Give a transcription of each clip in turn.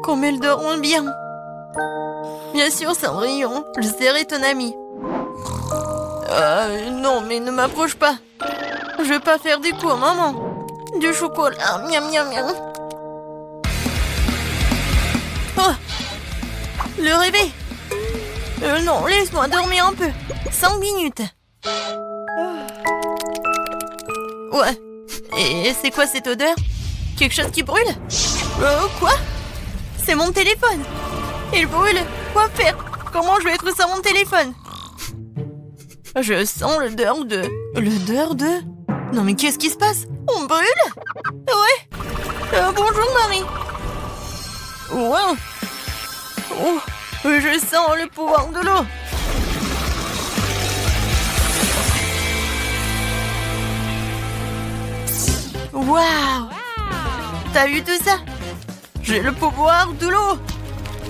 comme elle dort bien. Bien sûr, Cendrillon, je serai ton ami. Non, mais ne m'approche pas. Je veux pas faire des coups à maman. Du chocolat, miam miam miam. Oh, le réveil. Non, laisse-moi dormir un peu. 5 minutes. Ouais. Et c'est quoi cette odeur? Quelque chose qui brûle? Quoi? C'est mon téléphone. Il brûle. Quoi faire? Comment je vais être sans mon téléphone? Je sens l'odeur de... L'odeur de... Non mais qu'est-ce qui se passe? On brûle? Ouais. Bonjour Marie. Wow. Oh, je sens le pouvoir de l'eau. Waouh! T'as vu tout ça? J'ai le pouvoir de l'eau.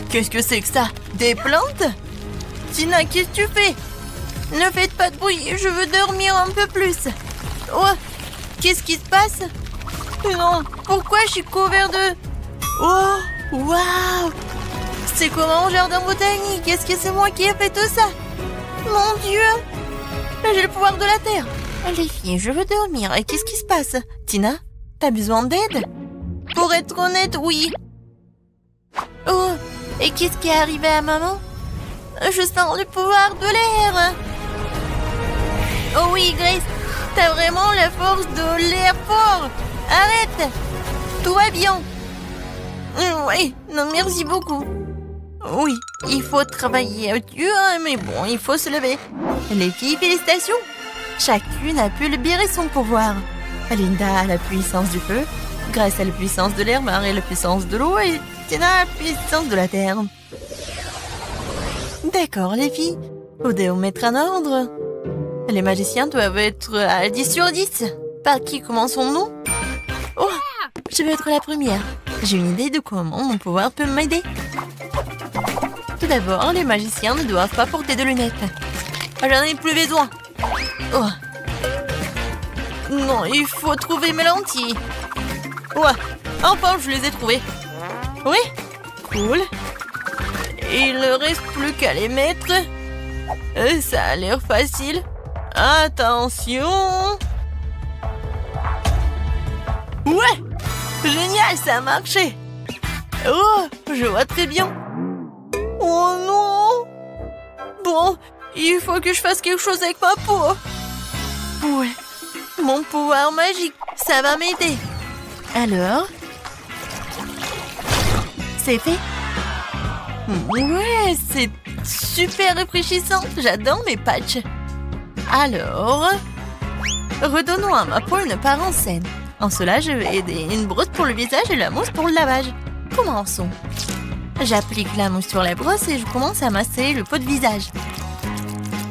Qu'est-ce que c'est que ça? Des plantes? Tina, qu'est-ce que tu fais? Ne faites pas de bruit, je veux dormir un peu plus. Oh, qu'est-ce qui se passe? Non, pourquoi je suis couvert de... Oh, waouh! C'est comme un jardin botanique. Est-ce que c'est moi qui ai fait tout ça? Mon Dieu! J'ai le pouvoir de la terre. Les filles, je veux dormir. Et qu'est-ce qui se passe? Tina, t'as besoin d'aide? Pour être honnête, oui. Oh, et qu'est-ce qui est arrivé à maman? Je sens le pouvoir de l'air. Oh oui, Grace, t'as vraiment la force de l'air fort. Arrête. Tout va bien. Oui, non, merci beaucoup. Oui, il faut travailler dur, mais bon, il faut se lever. Les filles, félicitations. Chacune a pu libérer son pouvoir. Linda a la puissance du feu, Grace a la puissance de l'air, Marie a la puissance de l'eau et Tina a la puissance de la terre. D'accord, les filles. Faut vous mettre en ordre. Les magiciens doivent être à 10 sur 10. Par qui commençons-nous? Oh, je vais être la première. J'ai une idée de comment mon pouvoir peut m'aider. Tout d'abord, les magiciens ne doivent pas porter de lunettes. J'en ai plus besoin. Oh. Non, il faut trouver mes lentilles. Ouais, enfin, je les ai trouvées. Oui, cool. Il ne reste plus qu'à les mettre. Ça a l'air facile. Attention. Ouais, génial, ça a marché. Oh, je vois très bien. Oh non. Bon, il faut que je fasse quelque chose avec ma peau. Ouais, mon pouvoir magique, ça va m'aider. Alors, c'est fait. Ouais, c'est super rafraîchissant. J'adore mes patchs. Alors, redonnons à ma peau une apparence saine. En cela, je vais aider une brosse pour le visage et la mousse pour le lavage. Commençons. J'applique la mousse sur la brosse et je commence à masser le pot de visage.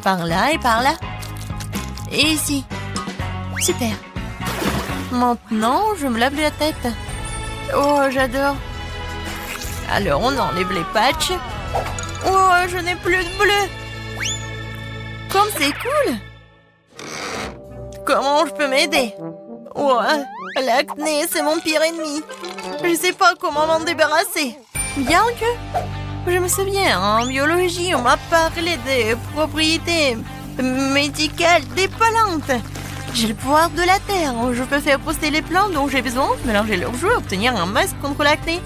Par là et par là. Et ici. Super. Maintenant, je me lave la tête. Oh, j'adore. Alors, on enlève les patchs. Oh, je n'ai plus de bleu. Comme c'est cool. Comment je peux m'aider? Oh, l'acné, c'est mon pire ennemi. Je ne sais pas comment m'en débarrasser. Bien que, je me souviens, en biologie, on m'a parlé des propriétés médicales des plantes. J'ai le pouvoir de la terre. Je peux faire pousser les plantes dont j'ai besoin, mélanger leurs jus et obtenir un masque contre l'acné.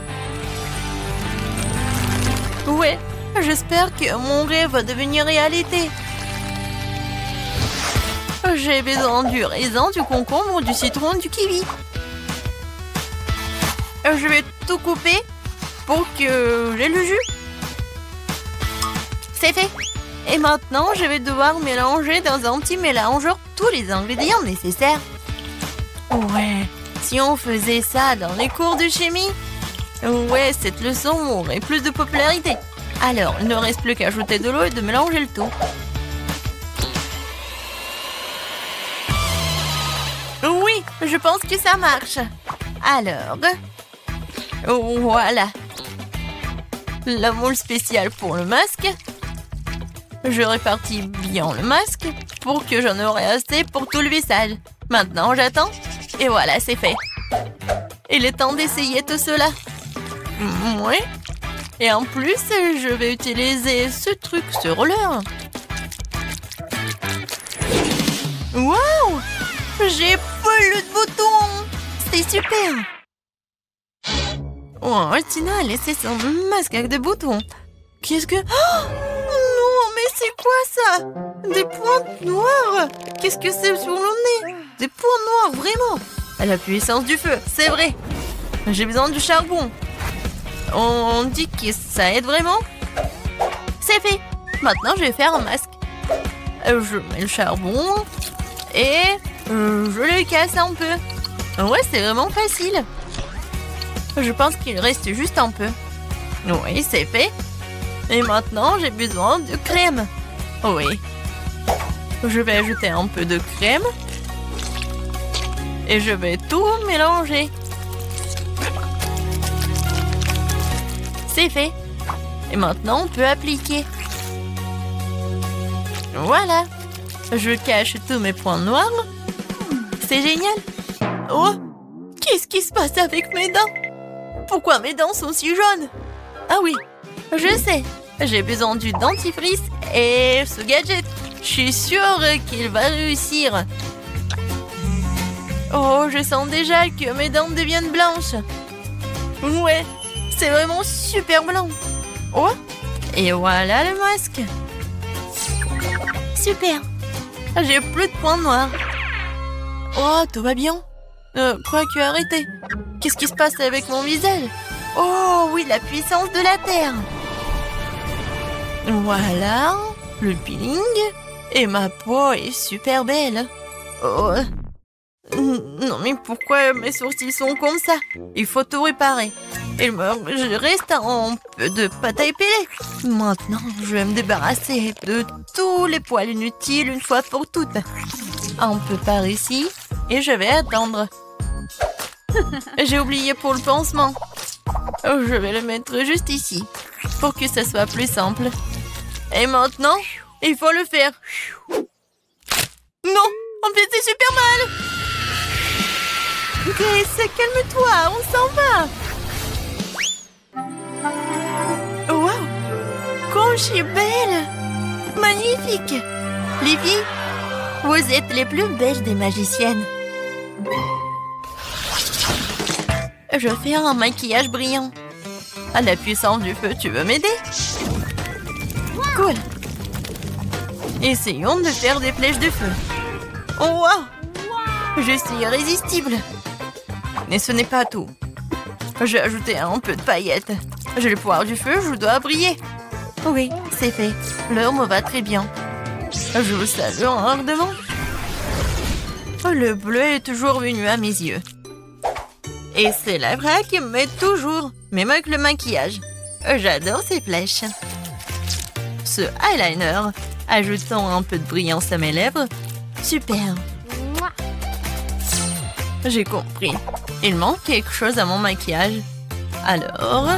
Ouais, j'espère que mon rêve va devenir réalité. J'ai besoin du raisin, du concombre, du citron, du kiwi. Je vais tout couper pour que j'ai le jus. C'est fait. Et maintenant, je vais devoir mélanger dans un petit mélangeur tous les ingrédients nécessaires. Ouais, si on faisait ça dans les cours de chimie, ouais, cette leçon aurait plus de popularité. Alors, il ne reste plus qu'à ajouter de l'eau et de mélanger le tout. Oui, je pense que ça marche. Alors, voilà. La moule spéciale pour le masque. Je répartis bien le masque pour que j'en aurai assez pour tout le visage. Maintenant, j'attends. Et voilà, c'est fait. Il est temps d'essayer tout cela. Ouais. Et en plus, je vais utiliser ce truc, ce roller. Waouh! J'ai plus de boutons! C'est super! Oh, Tina a laissé son masque avec des boutons. Qu'est-ce que... Oh non, mais c'est quoi ça? Des pointes noires? Qu'est-ce que c'est sur le nez? Des points noirs, vraiment? À la puissance du feu, c'est vrai. J'ai besoin du charbon. On dit que ça aide vraiment? C'est fait. Maintenant, je vais faire un masque. Je mets le charbon et je le casse un peu. Ouais, c'est vraiment facile. Je pense qu'il reste juste un peu. Oui, c'est fait. Et maintenant, j'ai besoin de crème. Oui. Je vais ajouter un peu de crème. Et je vais tout mélanger. C'est fait. Et maintenant, on peut appliquer. Voilà. Je cache tous mes points noirs. C'est génial. Oh, qu'est-ce qui se passe avec mes dents? Pourquoi mes dents sont si jaunes? Ah oui, je sais. J'ai besoin du dentifrice et ce gadget. Je suis sûre qu'il va réussir. Oh, je sens déjà que mes dents deviennent blanches. Ouais, c'est vraiment super blanc. Oh, et voilà le masque. Super. J'ai plus de points noirs. Oh, tout va bien. Quoique, arrêtez. Qu'est-ce qui se passe avec mon visage? Oh oui, la puissance de la Terre. Voilà, le peeling. Et ma peau est super belle. Oh. Non, mais pourquoi mes sourcils sont comme ça? Il faut tout réparer. Je reste un peu de pâte à épiler. Maintenant, je vais me débarrasser de tous les poils inutiles une fois pour toutes. Un peu par ici. Et je vais attendre. J'ai oublié pour le pansement. Je vais le mettre juste ici. Pour que ça soit plus simple. Et maintenant, il faut le faire. Non, en fait, c'est super mal. Grace, calme-toi, on s'en va. Wow, comme je suis belle. Magnifique. Les filles, vous êtes les plus belles des magiciennes. Je fais un maquillage brillant. À la puissance du feu, tu veux m'aider? Cool. Essayons de faire des flèches de feu. Oh, wow! Je suis irrésistible. Mais ce n'est pas tout. J'ai ajouté un peu de paillettes. J'ai le pouvoir du feu, je dois briller. Oui, c'est fait. L'heure me va très bien. Je vous salue ardemment. Le bleu est toujours venu à mes yeux. Et c'est la vraie qui m'aide toujours, même avec le maquillage. J'adore ces flèches. Ce eyeliner, ajoutons un peu de brillance à mes lèvres. Super. J'ai compris. Il manque quelque chose à mon maquillage. Alors,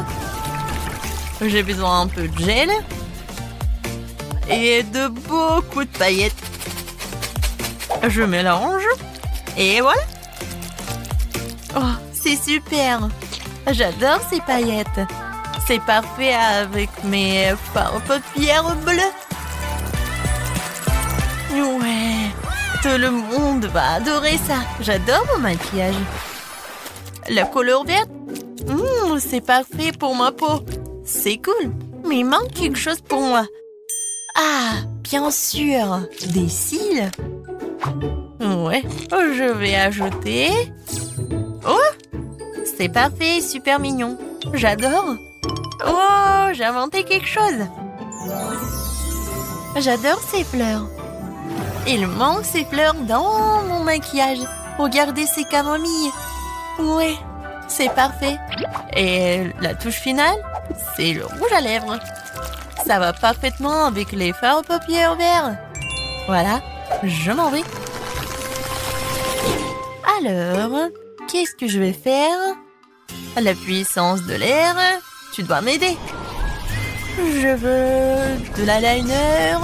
j'ai besoin un peu de gel et de beaucoup de paillettes. Je mélange et voilà. Oh, c'est super. J'adore ces paillettes. C'est parfait avec mes fards paupières bleues. Ouais, tout le monde va adorer ça. J'adore mon maquillage. La couleur verte, c'est parfait pour ma peau. C'est cool, mais il manque quelque chose pour moi. Ah, bien sûr, des cils. Ouais, je vais ajouter... Oh, c'est parfait, super mignon. J'adore. Oh, j'ai inventé quelque chose. J'adore ces fleurs. Il manque ces fleurs dans mon maquillage. Regardez ces camomilles. Ouais, c'est parfait. Et la touche finale, c'est le rouge à lèvres. Ça va parfaitement avec les fards aux paupières verts. Voilà, je m'en vais. Alors, qu'est-ce que je vais faire? La puissance de l'air, tu dois m'aider. Je veux de l'eyeliner.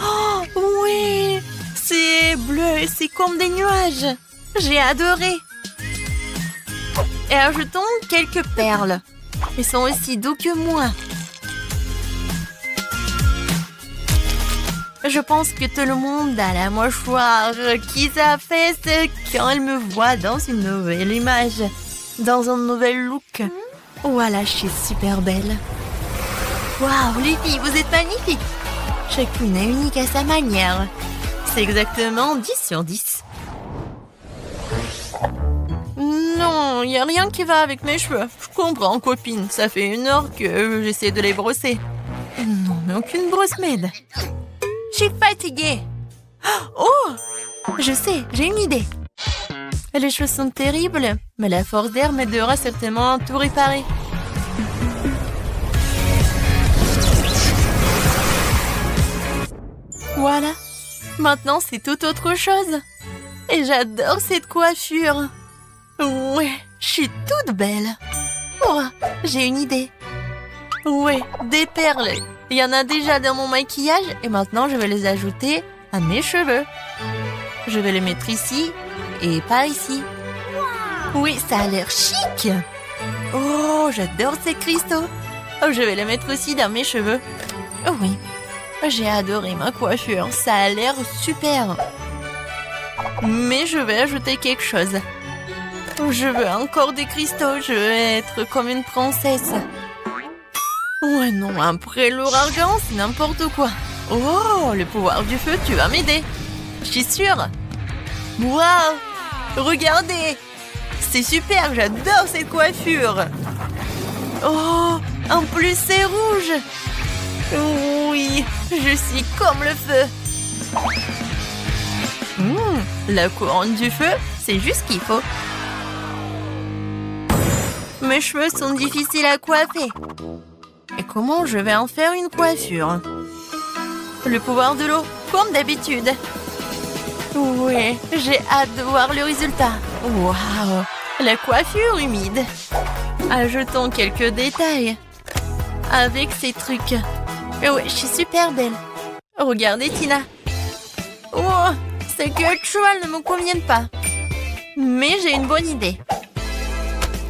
Oh, oui, c'est bleu et c'est comme des nuages. J'ai adoré. Et ajoutons quelques perles. Ils sont aussi doux que moi. Je pense que tout le monde a la mâchoire qui s'affaisse quand elle me voit dans une nouvelle image, dans un nouvel look. Voilà, je suis super belle. Waouh, les filles, vous êtes magnifiques. Chacune est unique à sa manière. C'est exactement 10 sur 10. Non, il n'y a rien qui va avec mes cheveux. Je comprends, copine. Ça fait 1 heure que j'essaie de les brosser. Non, mais aucune brosse m'aide. Je suis fatiguée. Oh, je sais, j'ai une idée. Les cheveux sont terribles, mais la force d'air m'aidera certainement à tout réparer. Voilà. Maintenant, c'est tout autre chose. Et j'adore cette coiffure. Ouais, je suis toute belle. Oh, j'ai une idée. Ouais, des perles. Il y en a déjà dans mon maquillage et maintenant je vais les ajouter à mes cheveux. Je vais les mettre ici et pas ici. Oui, ça a l'air chic. Oh, j'adore ces cristaux. Oh, je vais les mettre aussi dans mes cheveux. Oh oui, j'ai adoré ma coiffure. Ça a l'air super. Mais je vais ajouter quelque chose. Je veux encore des cristaux. Je veux être comme une princesse. Ouais, non, après l'ouragan, c'est n'importe quoi. Oh, le pouvoir du feu, tu vas m'aider. Je suis sûre. Waouh, regardez. C'est super, j'adore cette coiffure. Oh, en plus c'est rouge. Oui, je suis comme le feu. La couronne du feu, c'est juste ce qu'il faut. Mes cheveux sont difficiles à coiffer. Et comment je vais en faire une coiffure? Le pouvoir de l'eau, comme d'habitude. Oui, j'ai hâte de voir le résultat. Waouh, la coiffure humide. Ajoutons quelques détails. Avec ces trucs. Oui, je suis super belle. Regardez, Tina. Oh, ces queues de cheval ne me conviennent pas. Mais j'ai une bonne idée.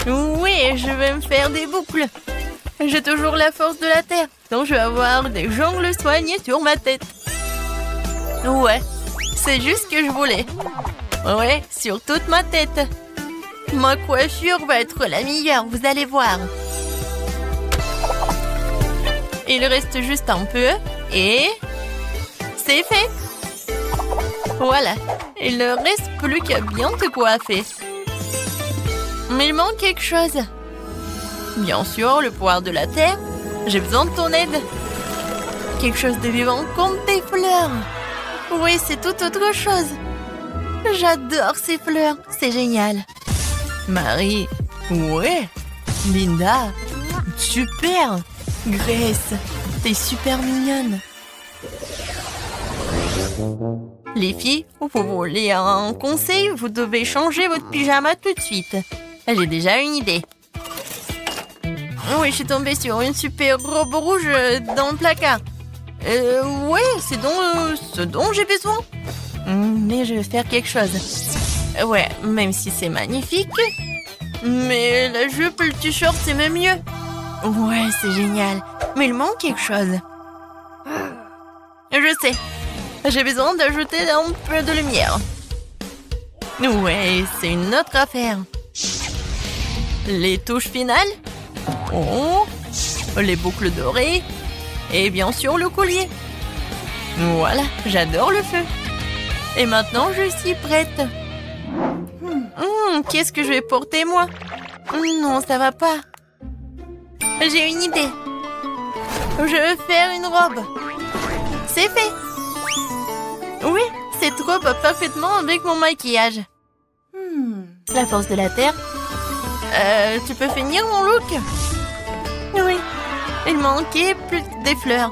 Oui, je vais me faire des boucles. J'ai toujours la force de la terre, donc je vais avoir des jongles soignés sur ma tête. Ouais, c'est juste ce que je voulais. Ouais, sur toute ma tête. Ma coiffure va être la meilleure, vous allez voir. Il reste juste un peu et c'est fait. Voilà, il ne reste plus qu'à bien te coiffer. Mais il manque quelque chose. Bien sûr, le pouvoir de la terre. J'ai besoin de ton aide. Quelque chose de vivant comme des fleurs. Oui, c'est tout autre chose. J'adore ces fleurs. C'est génial. Marie. Ouais. Linda. Super. Grace. T'es super mignonne. Les filles, vous voulez un conseil? Vous devez changer votre pyjama tout de suite. J'ai déjà une idée. Oui, je suis tombée sur une super robe rouge dans le placard. Ouais, c'est ce dont j'ai besoin. Mais je vais faire quelque chose. Ouais, même si c'est magnifique. Mais la jupe, le t-shirt, c'est même mieux. Ouais, c'est génial. Mais il manque quelque chose. Je sais. J'ai besoin d'ajouter un peu de lumière. Ouais, c'est une autre affaire. Les touches finales. Oh, les boucles dorées. Et bien sûr le collier. Voilà, j'adore le feu. Et maintenant, je suis prête. Qu'est-ce que je vais porter, moi? Non, ça va pas. J'ai une idée. Je vais faire une robe. C'est fait. Oui, cette robe va parfaitement avec mon maquillage. La force de la terre. Tu peux finir mon look? Oui, il manquait plus que des fleurs.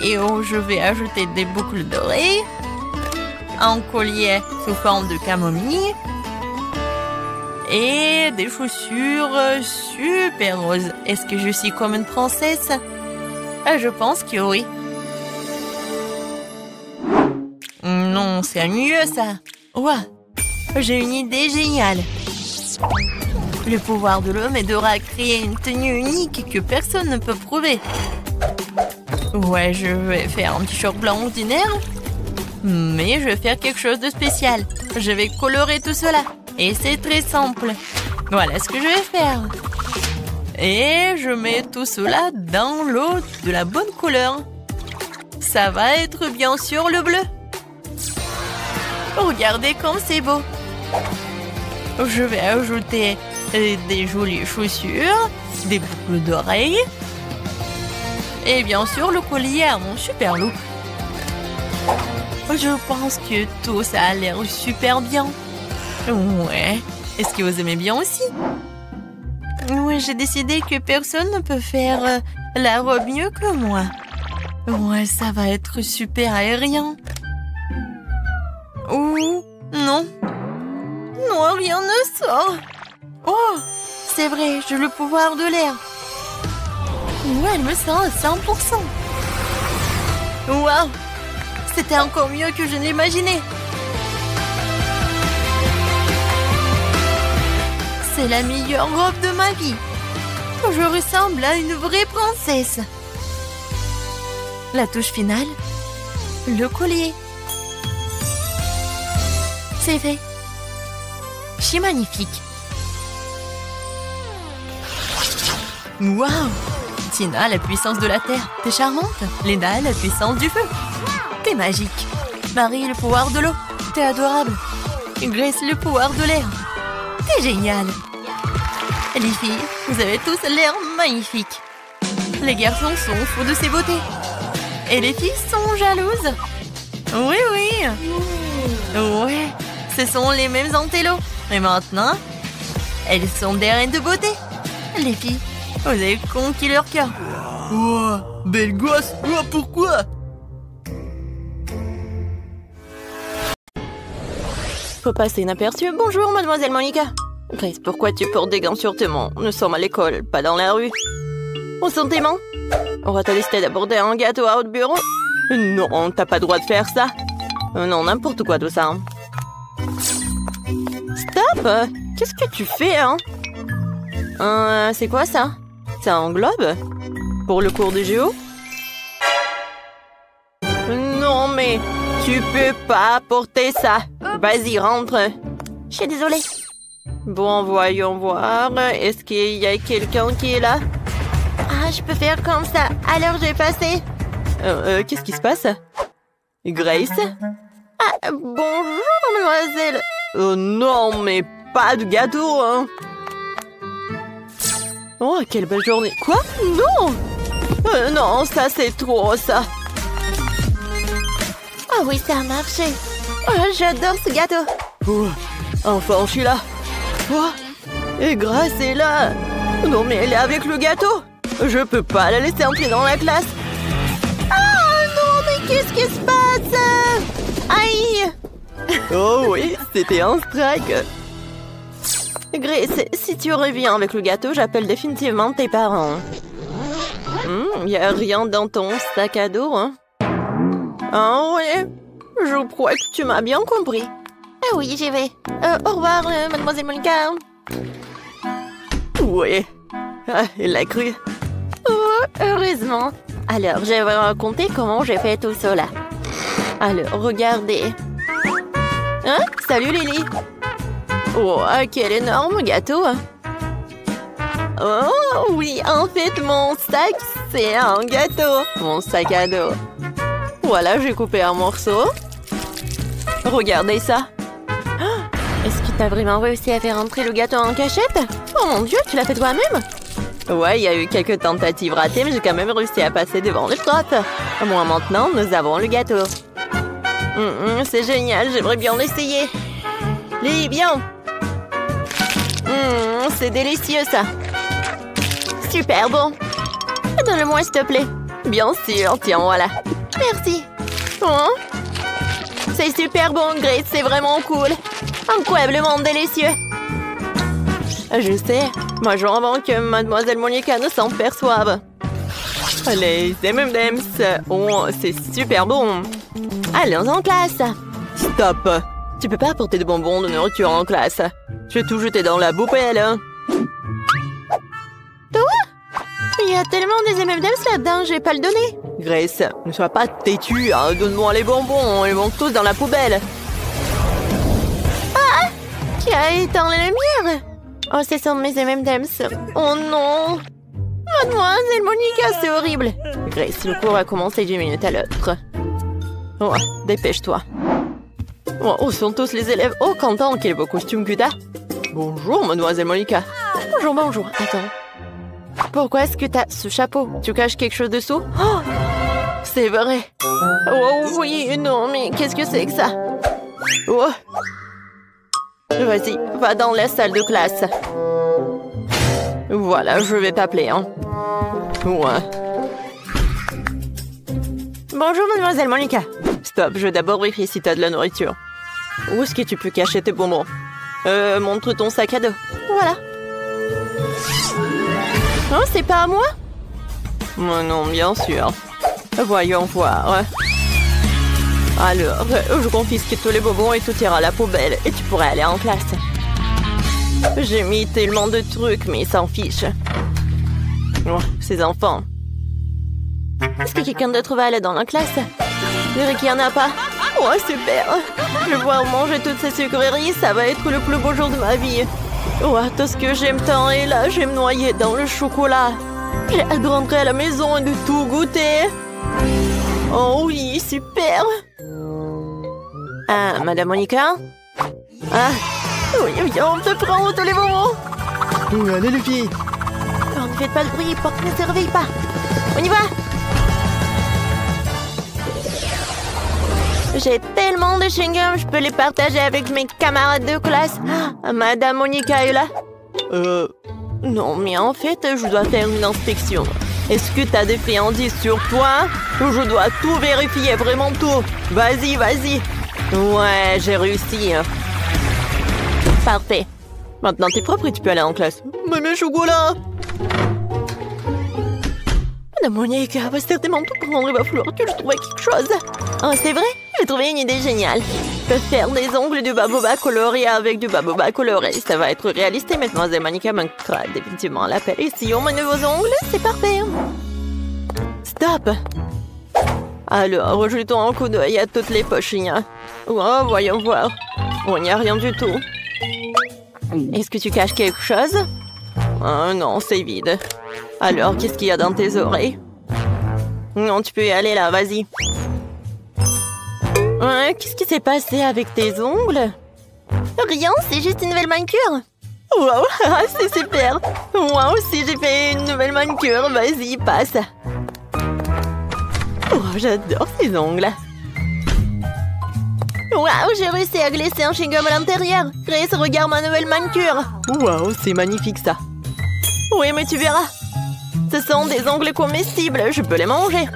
Et oh, je vais ajouter des boucles dorées. Un collier sous forme de camomille. Et des chaussures super roses. Est-ce que je suis comme une princesse? Je pense que oui. Non, c'est mieux ça. Ouais, j'ai une idée géniale. Le pouvoir de l'eau m'aidera à créer une tenue unique que personne ne peut prouver. Ouais, je vais faire un t-shirt blanc ordinaire. Mais je vais faire quelque chose de spécial. Je vais colorer tout cela. Et c'est très simple. Voilà ce que je vais faire. Et je mets tout cela dans l'eau de la bonne couleur. Ça va être bien sûr le bleu. Regardez comme c'est beau. Je vais ajouter des jolies chaussures, des boucles d'oreilles. Et bien sûr le collier à mon super look. Je pense que tout ça a l'air super bien. Ouais. Est-ce que vous aimez bien aussi? Oui, j'ai décidé que personne ne peut faire la robe mieux que moi. Ouais, ça va être super aérien. Ouh, non. Non, rien ne sort. Oh, c'est vrai, j'ai le pouvoir de l'air. Ouais, elle me sent à 100%. Waouh, c'était encore mieux que je ne l'imaginais. C'est la meilleure robe de ma vie. Je ressemble à une vraie princesse. La touche finale, le collier. C'est fait. C'est magnifique. Waouh! Tina, la puissance de la terre. T'es charmante. Lena, la puissance du feu. T'es magique. Marie, le pouvoir de l'eau. T'es adorable. Grace, le pouvoir de l'air. T'es génial. Les filles, vous avez tous l'air magnifiques. Les garçons sont fous de ces beautés. Et les filles sont jalouses. Oui, oui. Ouais, ce sont les mêmes antélos. Et maintenant, elles sont des reines de beauté. Les filles, vous avez conquis leur cœur. Oh, belle gosse. Oh, pourquoi? Faut passer inaperçu. Bonjour, mademoiselle Monica. Grace, pourquoi tu portes des gants sur tes mains? Nous sommes à l'école, pas dans la rue. Où sont tes mains? On va te décider d'aborder un gâteau à haut de bureau? Non, t'as pas le droit de faire ça. Non, n'importe quoi tout ça. Stop! Qu'est-ce que tu fais, hein? C'est quoi ça? C'est un globe? Pour le cours de géo? Non, mais tu peux pas porter ça. Vas-y, rentre. Je suis désolée. Bon, voyons voir. Est-ce qu'il y a quelqu'un qui est là? Ah, je peux faire comme ça. Alors, je vais passer. Qu'est-ce qui se passe? Grace? Ah, bonjour, mademoiselle. Non, mais pas de gâteau, hein. Oh, quelle belle journée. Quoi? Non! Non, ça, c'est trop, ça. Ah oui, ça a marché. Oh, j'adore ce gâteau. Oh, enfin, je suis là. Quoi? Et Grace est là. Non, mais elle est avec le gâteau. Je peux pas la laisser entrer dans la classe. Ah non, mais qu'est-ce qui se passe? Aïe! Oh oui, c'était un strike. Grace, si tu reviens avec le gâteau, j'appelle définitivement tes parents. Y a rien dans ton sac à dos, hein? Ah oui, je crois que tu m'as bien compris. Ah oui, j'y vais. Au revoir, mademoiselle Monica. Oui, elle l'a cru. Oh, heureusement. Alors, je vais vous raconter comment j'ai fait tout cela. Alors, regardez. Hein? Salut, Lily. Oh, quel énorme gâteau. Oh, oui, en fait, mon sac, c'est un gâteau. Mon sac à dos. Voilà, j'ai coupé un morceau. Regardez ça. Est-ce que t'as vraiment réussi à faire entrer le gâteau en cachette? Oh mon Dieu, tu l'as fait toi-même? Ouais, il y a eu quelques tentatives ratées, mais j'ai quand même réussi à passer devant les profs. Moi, maintenant, nous avons le gâteau. C'est génial, j'aimerais bien l'essayer. Lily, viens. C'est délicieux, ça. Super bon. Donne-le-moi, s'il te plaît. Bien sûr, tiens, voilà. Merci. Oh. C'est super bon, Grace, c'est vraiment cool. Incroyablement délicieux. Je sais, moi j'en avant que mademoiselle Monica ne s'en perçoive. Les M&M's, oh, c'est super bon. Allons en classe. Stop. Tu peux pas apporter de bonbons de nourriture en classe. Je vais tout jeter dans la poubelle. Il y a tellement des M&M's là-dedans, je vais pas le donner. Grace, ne sois pas têtue, hein. Donne-moi les bonbons, ils vont tous dans la poubelle. Qui a éteint les lumières? Oh, ce sont mes M&M's. Oh non! Mademoiselle Monica, c'est horrible. Grace, le cours va commencer d'une minute à l'autre. Oh, dépêche-toi. Oh, où sont tous les élèves? Oh, Quentin, quel beau costume que t'as. Bonjour, mademoiselle Monica. Bonjour. Attends. Pourquoi est-ce que t'as ce chapeau? Tu caches quelque chose dessous? Oh, c'est vrai. Oh oui, non, mais qu'est-ce que c'est que ça? Oh. Vas-y, va dans la salle de classe. Voilà, je vais t'appeler, hein. Ouais. Bonjour, mademoiselle Monica. Stop, je vais d'abord vérifier si t'as de la nourriture. Où est-ce que tu peux cacher tes bonbons? Montre ton sac à dos. Voilà. Oh, c'est pas à moi? Non, bien sûr. Voyons voir. Alors, je confisque tous les bonbons et tout ira à la poubelle. Et tu pourrais aller en classe. J'ai mis tellement de trucs, mais ils s'en fichent. Oh, ces enfants. Est-ce que quelqu'un d'autre va aller dans la classe? Je dirais qu'il n'y en a pas. Oh, super. Je vais pouvoir manger toutes ces sucreries. Ça va être le plus beau jour de ma vie. Oh, tout ce que j'aime tant. Et là, je vais me noyer dans le chocolat. J'ai hâte de rentrer à la maison et de tout goûter. Oh oui, super. Ah, madame Monica? Ah, oui, on te prend tous les bonbons. Allez les filles. Oh, ne faites pas le bruit, porte ne se réveille pas. On y va. J'ai tellement de chewing-gum, je peux les partager avec mes camarades de classe. Ah, madame Monica est là? Non, mais en fait, je dois faire une inspection. Est-ce que t'as des friandises sur toi? Je dois tout vérifier, vraiment tout. Vas-y. Ouais, j'ai réussi. Parfait. Maintenant, t'es propre et tu peux aller en classe. Mais mes chocolats! Madame Monica va certainement tout prendre. Il va falloir que je trouve quelque chose. Oh, c'est vrai? J'ai trouvé une idée géniale. Je peux faire des ongles de baboba colorés avec du baboba coloré. Ça va être réaliste et mademoiselle Monica manquera définitivement l'appel. Et si on met nouveaux ongles, c'est parfait. Stop! Alors, jetons un coup d'œil à toutes les pochettes. Oh, voyons voir. On n'y a rien du tout. Est-ce que tu caches quelque chose? Oh, non, c'est vide. Alors, qu'est-ce qu'il y a dans tes oreilles? Non, tu peux y aller là, vas-y. Qu'est-ce qui s'est passé avec tes ongles? Rien, c'est juste une nouvelle manicure. Wow, c'est super. Moi aussi, j'ai fait une nouvelle manicure. Vas-y, passe. Oh, j'adore ces ongles. Waouh, j'ai réussi à glisser un chewing-gum à l'intérieur. Grace, regarde ma nouvelle manicure. Waouh, c'est magnifique ça. Oui, mais tu verras. Ce sont des ongles comestibles. Je peux les manger.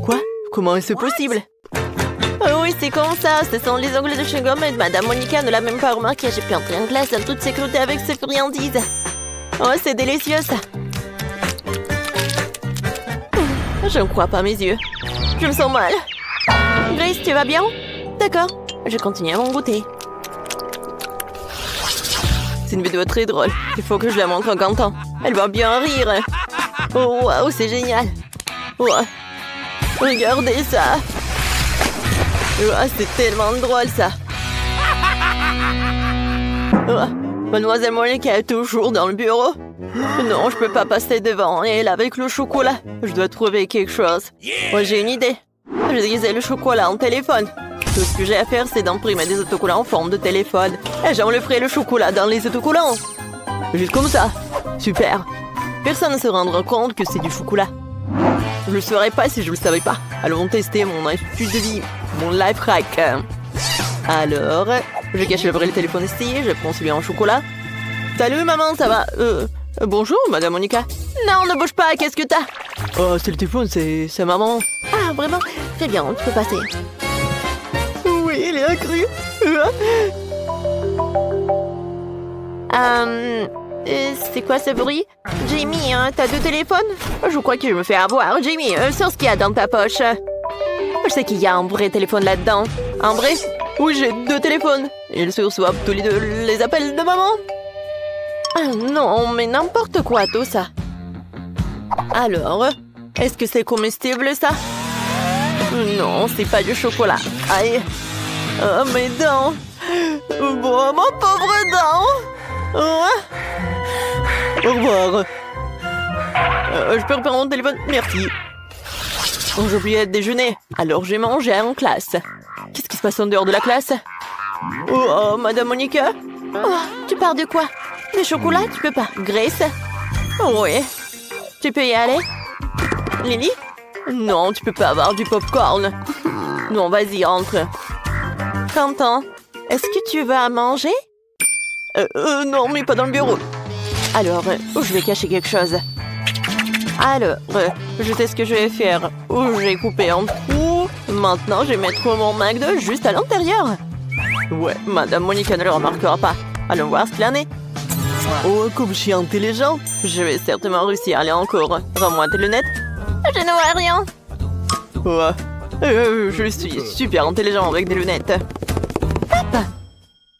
Quoi? Comment est-ce possible? Oh oui, c'est comme ça. Ce sont les ongles de chewing-gum et madame Monica ne l'a même pas remarqué. J'ai pu entrer en classe en toute sécurité avec ces friandises. Oh, c'est délicieux ça. Je ne crois pas mes yeux. Je me sens mal. Grace, tu vas bien? D'accord, je continue à m'en goûter. C'est une vidéo très drôle. Il faut que je la montre à Quentin. Elle va bien rire. Oh, waouh, c'est génial. Wow. Regardez ça. Wow, c'est tellement drôle ça. Oh, mademoiselle Monica est toujours dans le bureau. Non, je peux pas passer devant elle avec le chocolat. Je dois trouver quelque chose. Moi, j'ai une idée. Je disais le chocolat en téléphone. Tout ce que j'ai à faire, c'est d'imprimer des autocollants en forme de téléphone. Et j'enlèverai le chocolat dans les autocollants. Juste comme ça. Super. Personne ne se rendra compte que c'est du chocolat. Je le saurais pas si je le savais pas. Allons tester mon astuce de vie. Mon life hack. Alors, je cache le vrai téléphone ici. Je prends celui en chocolat. Salut maman, ça va? Bonjour madame Monica. Non, ne bouge pas, qu'est-ce que t'as? Oh, c'est le téléphone, c'est maman. Ah, vraiment? Très bien, tu peux passer. Oui, il est accru. C'est quoi ce bruit? Jamie, hein, t'as deux téléphones? Je crois que je me fais avoir. Jamie, sors ce qu'il y a dans ta poche. Je sais qu'il y a un vrai téléphone là-dedans. Un vrai? Oui, j'ai deux téléphones. Ils se reçoivent tous les deux les appels de maman. Ah non, mais n'importe quoi tout ça. Alors, est-ce que c'est comestible ça? Non, c'est pas du chocolat. Aïe. Oh, mes dents. Bon, mon pauvre dent. Oh. Au revoir. Je peux reprendre mon téléphone? Merci. Oh, j'ai oublié de déjeuner. Alors j'ai mangé en classe. Qu'est-ce qui se passe en dehors de la classe? Oh, Madame Monica? Oh, tu pars de quoi? Des chocolats? Tu peux pas. Grace? Oui. Tu peux y aller? Lily? Non, tu peux pas avoir du popcorn. Non, vas-y, entre. Quentin, est-ce que tu vas manger? Non, mais pas dans le bureau. Alors, je vais cacher quelque chose. Alors, je sais ce que je vais faire. J'ai coupé en trous. Maintenant, je vais mettre mon McDo juste à l'intérieur. Ouais, Madame Monica ne le remarquera pas. Allons voir ce qu'il en est. Oh, comme je suis intelligent, je vais certainement réussir. Allez, encore. Rends-moi tes lunettes. Je ne vois rien. Ouais, je suis super intelligent avec des lunettes. Hop.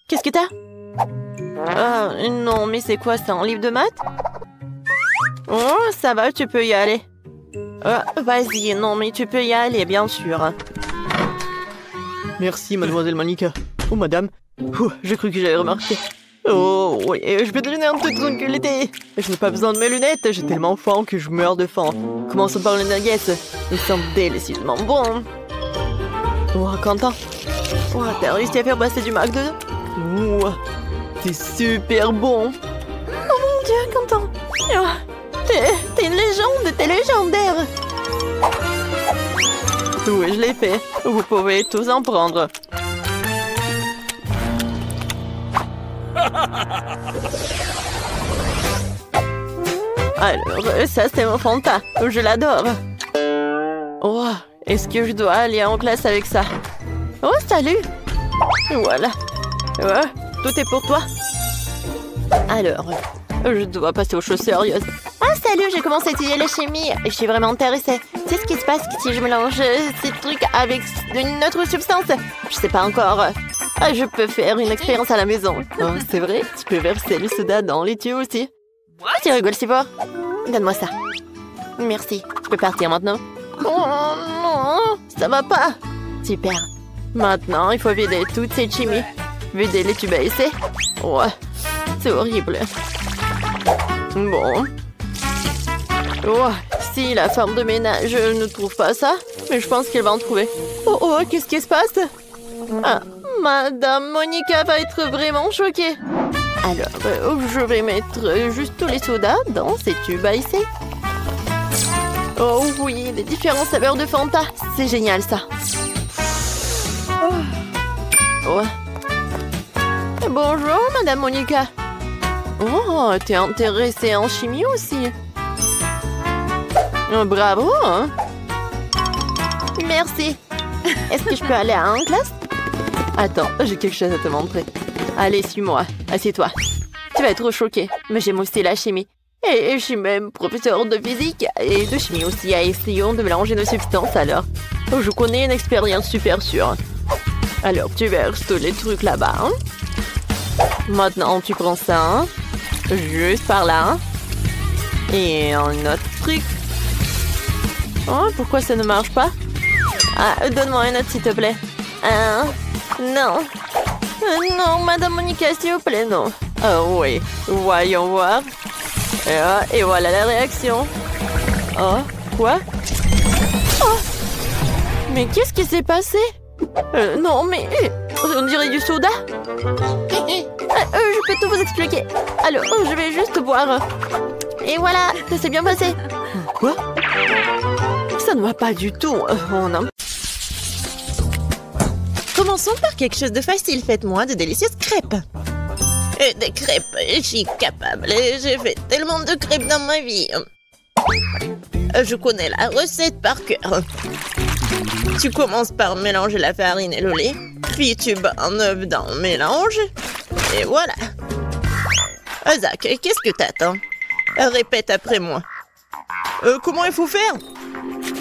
Qu'est-ce que t'as? Ah, non, mais c'est quoi, c'est un livre de maths? Oh, ça va, tu peux y aller. Vas-y, non, mais tu peux y aller, bien sûr. Merci, mademoiselle Monica. Oh, madame. J'ai cru que j'avais remarqué. Oh, oui, je peux te donner un petit tranquillité. Je n'ai pas besoin de mes lunettes, j'ai tellement faim que je meurs de faim. Commençons par les nuggets. Ils sont délicieusement bons. Oh, Quentin. Oh, t'as réussi à faire passer du McDo? Oh, c'est super bon. Oh mon Dieu, Quentin. Oh, t'es une légende, t'es légendaire. Oui, je l'ai fait. Vous pouvez tous en prendre. Alors, ça c'est mon Fanta. Je l'adore. Oh, est-ce que je dois aller en classe avec ça? Oh, salut. Voilà. Ouais, tout est pour toi. Alors, je dois passer aux choses sérieuses. Ah, salut, j'ai commencé à étudier la chimie. Je suis vraiment intéressée. Tu sais ce qui se passe si je mélange ces trucs avec une autre substance? Je sais pas encore. Je peux faire une expérience à la maison. Oh, c'est vrai, tu peux verser le soda dans les tuyaux aussi. Tu rigoles si fort? Donne-moi ça. Merci. Je peux partir maintenant? Oh non, ça va pas. Super. Maintenant, il faut vider toute cette chimie. Vider les tubes à essai. Ouais, c'est horrible. Bon. Oh, si la femme de ménage ne trouve pas ça, mais je pense qu'elle va en trouver. Oh, qu'est-ce qui se passe? Ah, Madame Monica va être vraiment choquée. Alors, je vais mettre juste tous les sodas dans ces tubes à essai. Oh oui, les différentes saveurs de Fanta. C'est génial, ça. Oh. Bonjour, Madame Monica. Oh, t'es intéressée en chimie aussi. Bravo, hein? Merci. Est-ce que je peux aller en classe? Attends, j'ai quelque chose à te montrer. Allez, suis-moi. Assieds-toi. Tu vas être choquée, mais j'aime aussi la chimie. Et je suis même professeur de physique et de chimie aussi. Essayons de mélanger nos substances alors. Je connais une expérience super sûre. Alors, tu verses tous les trucs là-bas. Hein? Maintenant, tu prends ça. Hein? Juste par là. Hein? Et un autre truc. Oh, pourquoi ça ne marche pas? Ah, donne-moi un autre, s'il te plaît. Non. Non, Madame Monica, s'il vous plaît, non. Oh oui, voyons voir. Et voilà la réaction. Oh, quoi? Oh, mais qu'est-ce qui s'est passé? Non, mais on dirait du soda. Je peux tout vous expliquer. Alors, je vais juste boire. Et voilà, ça s'est bien passé. Quoi? Ça ne va pas du tout. Commençons par quelque chose de facile. Faites-moi de délicieuses crêpes. Des crêpes, je suis capable. J'ai fait tellement de crêpes dans ma vie. Je connais la recette par cœur. Tu commences par mélanger la farine et le lait. Puis tu bats un œuf dans le mélange. Et voilà. Zach, qu'est-ce que t'attends? Répète après moi. Comment il faut faire?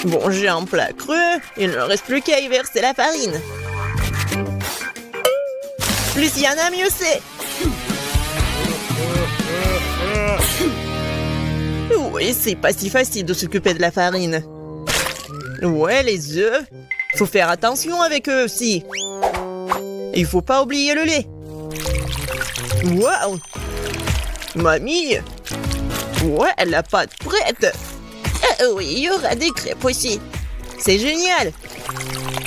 Bon, j'ai un plat creux. Il ne reste plus qu'à y verser la farine. Plus il y en a, mieux c'est. Oui, c'est pas si facile de s'occuper de la farine. Ouais, les œufs. Faut faire attention avec eux aussi. Il faut pas oublier le lait. Waouh! Mamie! Ouais, la pâte prête. Oui, il y aura des crêpes aussi. C'est génial.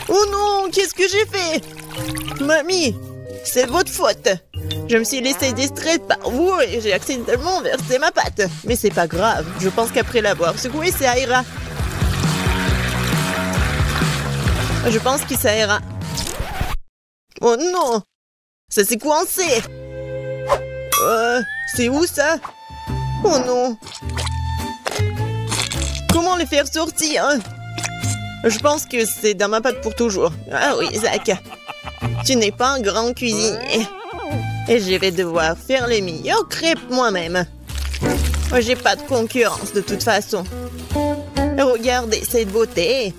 Oh non, qu'est-ce que j'ai fait? Mamie, c'est votre faute. Je me suis laissée distraire par vous et j'ai accidentellement versé ma pâte. Mais c'est pas grave, je pense qu'après l'avoir secouée, ça ira. Je pense que ça ira. Oh non! Ça s'est coincé! C'est où ça? Oh non! Comment les faire sortir? Je pense que c'est dans ma pâte pour toujours. Ah oui, Zach. Tu n'es pas un grand cuisinier. Et je vais devoir faire les meilleures crêpes moi-même. J'ai pas de concurrence de toute façon. Regardez cette beauté.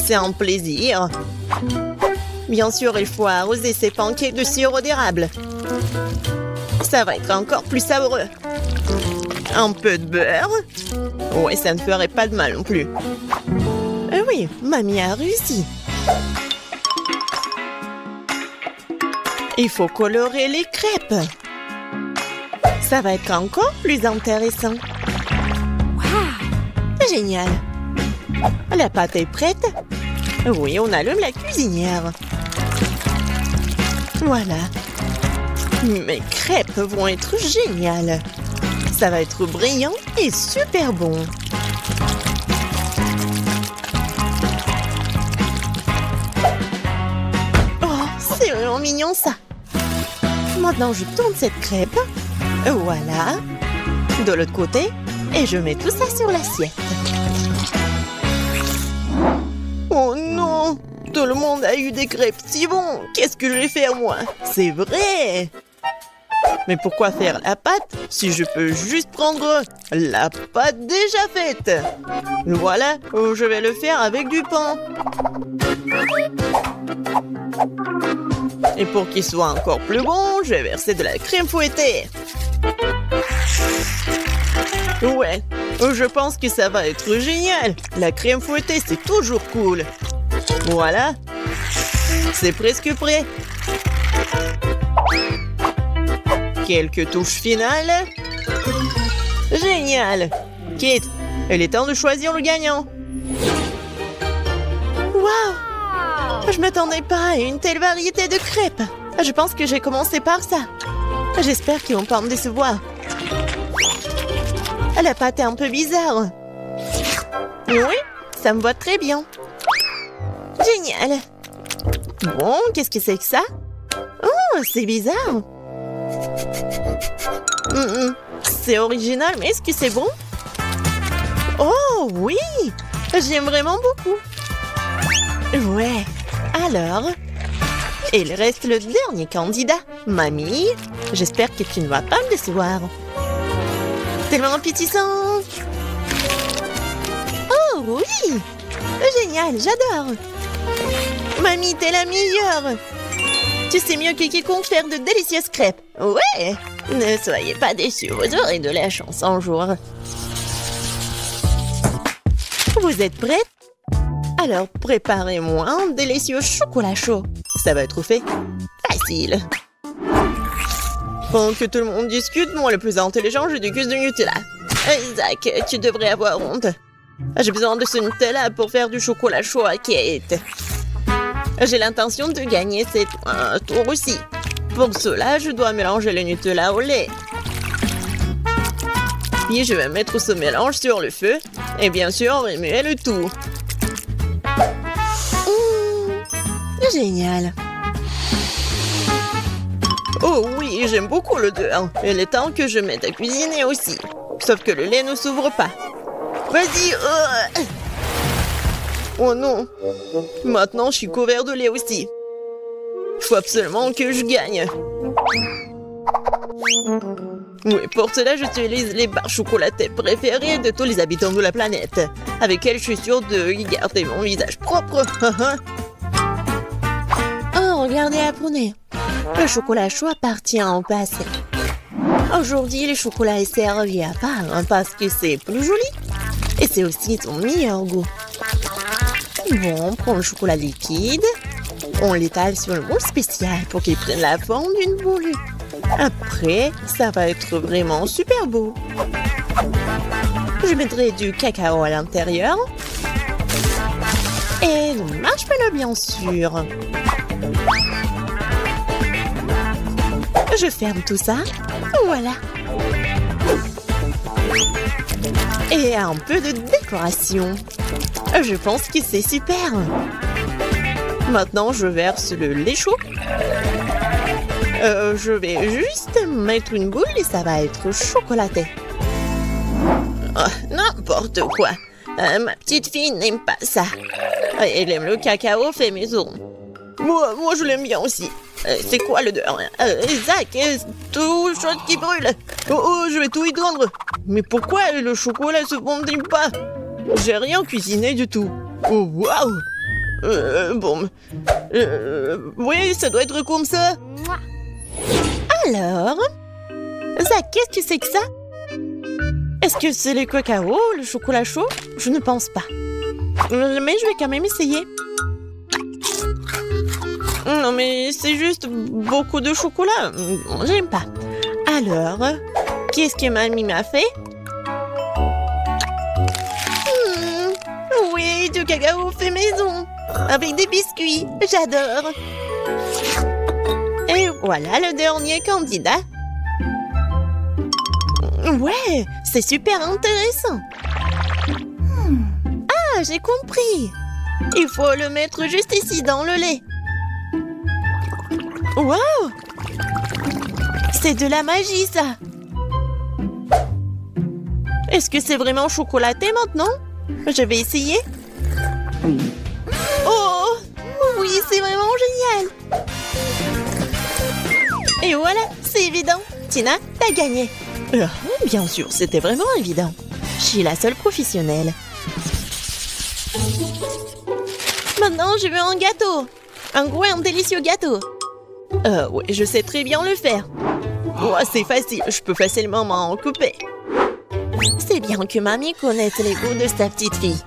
C'est un plaisir. Bien sûr, il faut arroser ces pancakes de sirop d'érable. Ça va être encore plus savoureux. Un peu de beurre. Ouais, ça ne ferait pas de mal non plus. Oui, mamie a réussi. Il faut colorer les crêpes. Ça va être encore plus intéressant. Wow! Génial. La pâte est prête. Oui, on allume la cuisinière. Voilà. Mes crêpes vont être géniales. Ça va être brillant et super bon. Oh, c'est vraiment mignon ça. Maintenant, je tourne cette crêpe. Voilà. De l'autre côté. Et je mets tout ça sur l'assiette. Oh non! Tout le monde a eu des crêpes si bons! Qu'est-ce que je vais faire moi? C'est vrai! Mais pourquoi faire la pâte si je peux juste prendre la pâte déjà faite? Voilà, je vais le faire avec du pain. Et pour qu'il soit encore plus bon, je vais verser de la crème fouettée. Ouais, je pense que ça va être génial. La crème fouettée, c'est toujours cool. Voilà. C'est presque prêt. Quelques touches finales. Génial. Kate, il est temps de choisir le gagnant. Waouh! Je m'attendais pas à une telle variété de crêpes. Je pense que j'ai commencé par ça. J'espère qu'ils vont pas me décevoir. La pâte est un peu bizarre. Oui, ça me va très bien. Génial. Bon, qu'est-ce que c'est que ça? Oh, c'est bizarre. C'est original, mais est-ce que c'est bon? Oh, oui! J'aime vraiment beaucoup. Ouais. Alors, il reste le dernier candidat. Mamie, j'espère que tu ne vas pas me décevoir. Tellement appétissant. Oh, oui! Génial, j'adore. Mamie, t'es la meilleure. Tu sais mieux que quiconque faire de délicieuses crêpes. Ouais! Ne soyez pas déçus, vous aurez de la chance un jour. Vous êtes prêts? Alors, préparez-moi un délicieux chocolat chaud. Ça va être fait facile. Pendant que tout le monde discute, moi le plus intelligent, je déguste du Nutella. Isaac, tu devrais avoir honte. J'ai besoin de ce Nutella pour faire du chocolat chaud à Kate. J'ai l'intention de gagner cette tour aussi. Pour cela, je dois mélanger le Nutella au lait. Puis je vais mettre ce mélange sur le feu. Et bien sûr, remuer le tout. Génial. Oh oui, j'aime beaucoup l'odeur. Il est temps que je mette à cuisiner aussi. Sauf que le lait ne s'ouvre pas. Vas-y. Oh non. Maintenant, je suis couvert de lait aussi. Il faut absolument que je gagne. Oui, pour cela, j'utilise les barres chocolatées préférées de tous les habitants de la planète, avec elles je suis sûre de garder mon visage propre. Oh, regardez, apprenez. Le chocolat chaud appartient au passé. Aujourd'hui, le chocolat est servi à part parce que c'est plus joli. Et c'est aussi son meilleur goût. Bon, on prend le chocolat liquide. On l'étale sur le moule spécial pour qu'il prenne la forme d'une boule. Après, ça va être vraiment super beau. Je mettrai du cacao à l'intérieur. Et le marshmallow, bien sûr. Je ferme tout ça. Voilà. Et un peu de décoration. Je pense que c'est super. Maintenant, je verse le lait chaud. Je vais juste mettre une boule et ça va être chocolaté. Oh, n'importe quoi. Ma petite fille n'aime pas ça. Elle aime le cacao fait maison. Moi, je l'aime bien aussi. C'est quoi l'odeur? Zach, tout chose qui brûle. Oh, je vais tout éteindre. Mais pourquoi le chocolat se fondit pas? J'ai rien cuisiné du tout. Oh, waouh! Bon. Oui, ça doit être comme ça. Alors? Zach, qu'est-ce que c'est que ça? Est-ce que c'est le cacao, le chocolat chaud? Je ne pense pas. Mais je vais quand même essayer. Non, mais c'est juste beaucoup de chocolat. J'aime pas. Alors, qu'est-ce que mamie m'a fait? Oui, du cacao fait maison. Avec des biscuits. J'adore. Et voilà le dernier candidat. Ouais, c'est super intéressant. Ah, j'ai compris. Il faut le mettre juste ici dans le lait. Wow! C'est de la magie, ça. Est-ce que c'est vraiment chocolaté maintenant? Je vais essayer. Oh! Oui, c'est vraiment génial. Et voilà, c'est évident. Tina, t'as gagné. Bien sûr, c'était vraiment évident. Je suis la seule professionnelle. Maintenant, je veux un gâteau. Un gros et un délicieux gâteau. Oui, je sais très bien le faire. Oh, c'est facile, je peux facilement m'en couper. C'est bien que mamie connaisse les goûts de sa petite fille.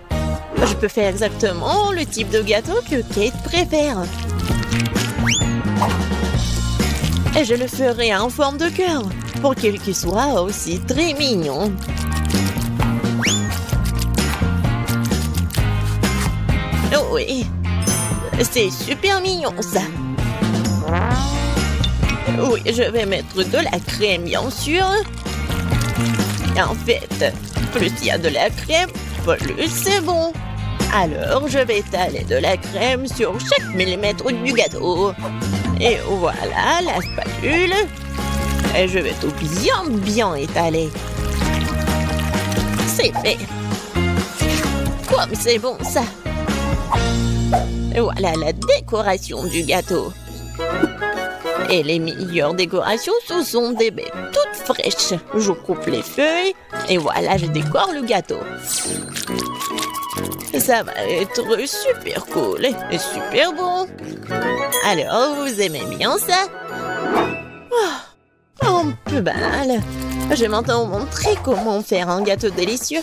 Je peux faire exactement le type de gâteau que Kate préfère. Et je le ferai en forme de cœur, pour qu'il soit aussi très mignon. Oh oui, c'est super mignon ça. Oui, je vais mettre de la crème, bien sûr. En fait, plus il y a de la crème, plus c'est bon. Alors, je vais étaler de la crème sur chaque millimètre du gâteau. Et voilà la spatule. Et je vais tout bien étaler. C'est fait. Comme c'est bon ça. Et voilà la décoration du gâteau. Et les meilleures décorations, ce sont des baies toutes fraîches. Je coupe les feuilles et voilà, je décore le gâteau. Ça va être super cool et super bon. Alors, vous aimez bien ça? Oh, un peu banal. Je vais maintenant vous montrer comment faire un gâteau délicieux.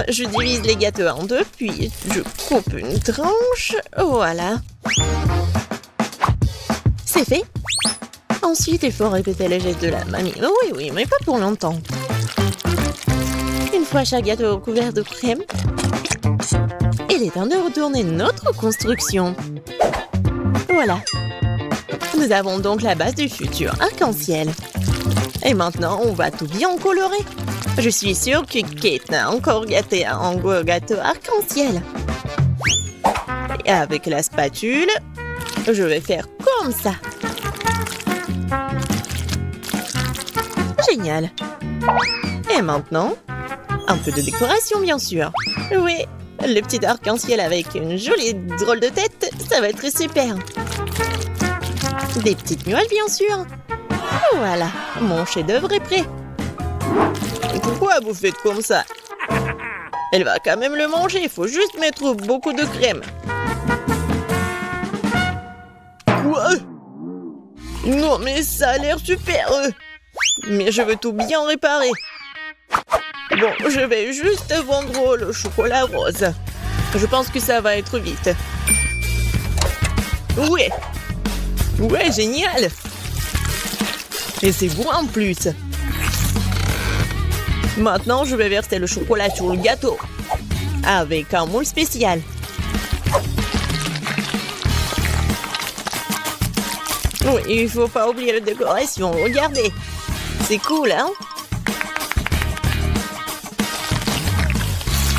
Je divise les gâteaux en deux, puis je coupe une tranche. Voilà. C'est fait. Ensuite, il faut répéter les gestes de la mamie. Oui, mais pas pour longtemps. Une fois chaque gâteau couvert de crème, il est temps de retourner notre construction. Voilà. Nous avons donc la base du futur arc-en-ciel. Et maintenant, on va tout bien colorer. Je suis sûre que Kate n'a encore gâté un gros gâteau arc-en-ciel. Et avec la spatule, je vais faire comme ça. Génial. Et maintenant, un peu de décoration, bien sûr. Oui, le petit arc-en-ciel avec une jolie drôle de tête, ça va être super. Des petites nuages, bien sûr. Voilà, mon chef-d'œuvre est prêt. Pourquoi vous faites comme ça? Elle va quand même le manger, il faut juste mettre beaucoup de crème. Quoi? Non, mais ça a l'air super. Mais je veux tout bien réparer. Bon, je vais juste vendre le chocolat rose. Je pense que ça va être vite. Ouais. Ouais, génial. Et c'est bon en plus. Maintenant, je vais verser le chocolat sur le gâteau. Avec un moule spécial. Oui, il faut pas oublier la décoration. Regardez. C'est cool, hein?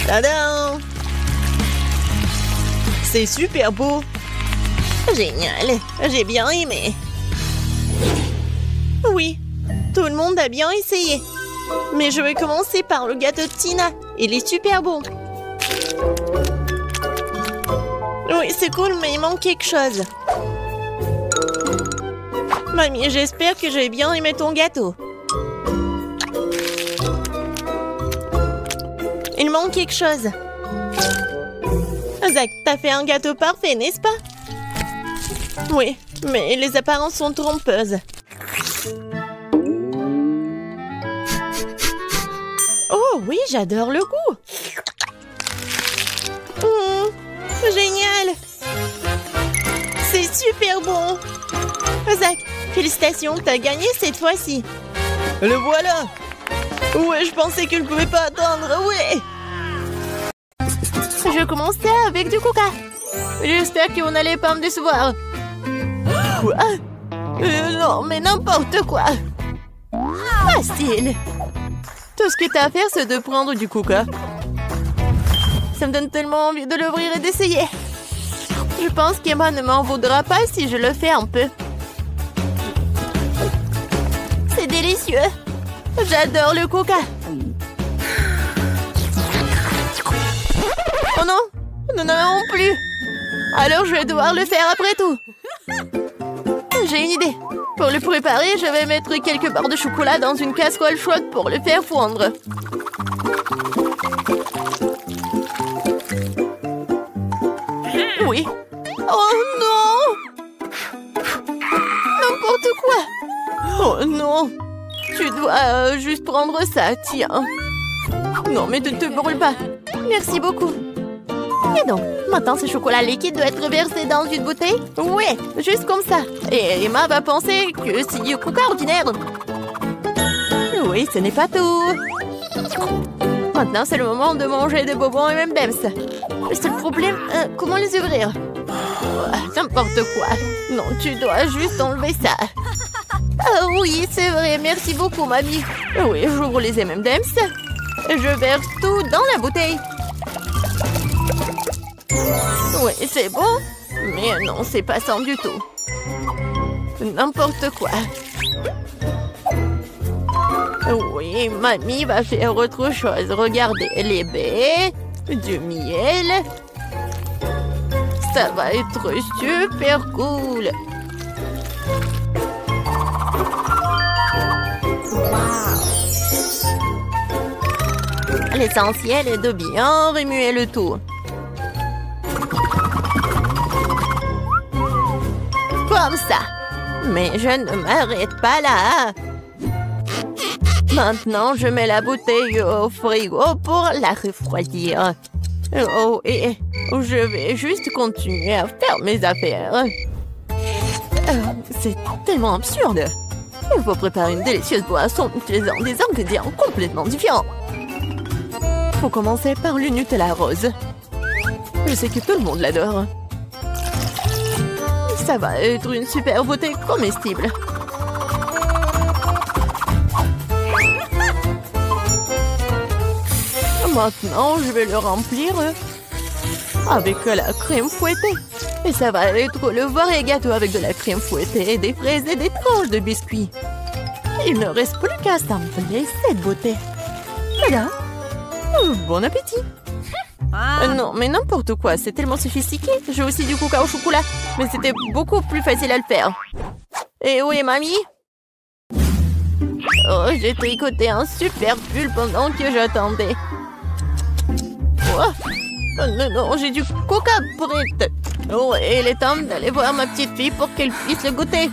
Tadam! C'est super beau. Génial. J'ai bien aimé. Oui, tout le monde a bien essayé. Mais je vais commencer par le gâteau de Tina. Il est super bon. Oui, c'est cool, mais il manque quelque chose. Mamie, j'espère que j'ai bien aimé ton gâteau. Il manque quelque chose. Zach, t'as fait un gâteau parfait, n'est-ce pas? Oui, mais les apparences sont trompeuses. Oh oui, j'adore le goût. Génial. C'est super bon. Zach, félicitations, t'as gagné cette fois-ci. Le voilà. Ouais, je pensais que je ne pouvais pas attendre, ouais. Je commençais avec du coca. J'espère qu'on n'allait pas me décevoir. Quoi? Non, mais n'importe quoi. Facile. Tout ce que t'as à faire, c'est de prendre du coca. Ça me donne tellement envie de l'ouvrir et d'essayer. Je pense qu'Emma ne m'en voudra pas si je le fais un peu. C'est délicieux. J'adore le coca. Oh non, non, non plus. Alors je vais devoir le faire après tout. J'ai une idée. Pour le préparer, je vais mettre quelques barres de chocolat dans une casserole chaude pour le faire fondre. Oui. Oh non! N'importe quoi! Oh non! Tu dois juste prendre ça, tiens. Non, mais ne te brûle pas. Merci beaucoup. Et donc, maintenant ce chocolat liquide doit être versé dans une bouteille? Ouais, juste comme ça. Et Emma va penser que c'est du coca ordinaire. Oui, ce n'est pas tout. Maintenant, c'est le moment de manger des bonbons et M&M's. Le seul problème, comment les ouvrir? N'importe quoi. Non, tu dois juste enlever ça. Ah oui, c'est vrai. Merci beaucoup, mamie. Oui, j'ouvre les M&M's. Je verse tout dans la bouteille. Oui, c'est bon. Mais non, c'est pas ça du tout. N'importe quoi. Oui, mamie va faire autre chose. Regardez, les baies, du miel. Ça va être super cool. L'essentiel est de bien remuer le tout. Comme ça. Mais je ne m'arrête pas là. Maintenant, je mets la bouteille au frigo pour la refroidir. Oh, et je vais juste continuer à faire mes affaires. C'est tellement absurde. Il faut préparer une délicieuse boisson utilisant des ingrédients complètement différents. Faut commencer par le Nutella rose. Je sais que tout le monde l'adore. Ça va être une super beauté comestible. Maintenant, je vais le remplir avec la crème fouettée. Et ça va être le vrai gâteau avec de la crème fouettée, des fraises et des tranches de biscuits. Il ne reste plus qu'à assembler cette beauté. Voilà. Bon appétit. Non, mais n'importe quoi, c'est tellement sophistiqué. J'ai aussi du coca au chocolat, mais c'était beaucoup plus facile à le faire. Et où est mamie? Oh, j'ai tricoté un super pull pendant que j'attendais. Oh, non, non, j'ai du coca prêt. Oh, et il est temps d'aller voir ma petite fille pour qu'elle puisse le goûter.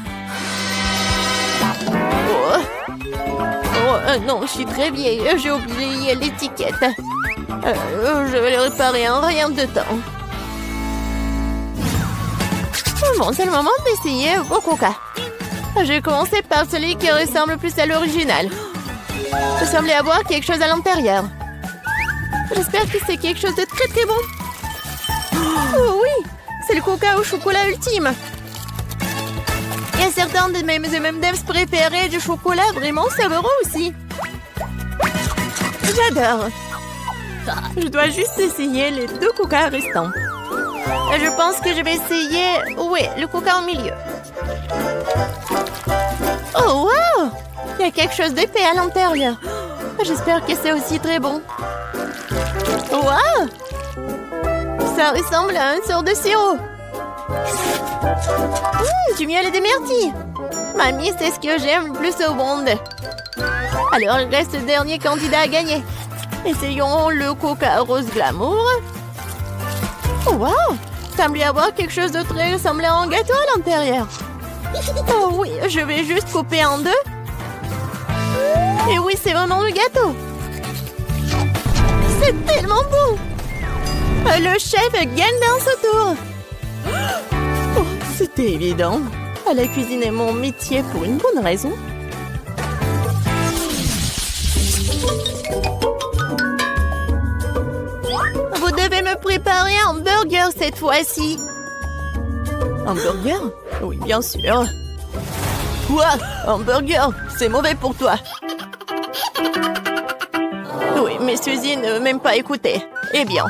Non, je suis très vieille. J'ai oublié l'étiquette. Je vais le réparer en rien de temps. Bon, c'est le moment d'essayer au coca. Je vais commencer par celui qui ressemble plus à l'original. Il semblait avoir quelque chose à l'intérieur. J'espère que c'est quelque chose de très très bon. Oh oui, c'est le coca au chocolat ultime. Il y a certains de mes M&M's préférés du chocolat vraiment savoureux aussi. J'adore. Je dois juste essayer les 2 coca restants. Je pense que je vais essayer... Oui, le coca au milieu. Oh, wow! Il y a quelque chose d'épais à l'intérieur. J'espère que c'est aussi très bon. Wow! Ça ressemble à une sorte de sirop. Du miel et des myrtilles. Mamie, c'est ce que j'aime le plus au monde. Alors, il reste le dernier candidat à gagner. Essayons le coca rose glamour. Oh, wow! Il semble y avoir quelque chose de très ressemblant à un gâteau à l'intérieur. Oh oui, je vais juste couper en 2. Et oui, c'est vraiment le gâteau. C'est tellement bon. Le chef gagne dans ce tour. Oh, c'était évident. La cuisine est mon métier pour une bonne raison. Vous devez me préparer un burger cette fois-ci. Un burger? Oui, bien sûr. Quoi? Un burger? C'est mauvais pour toi. Oui, mais Suzy ne m'aime pas écouter. Eh bien,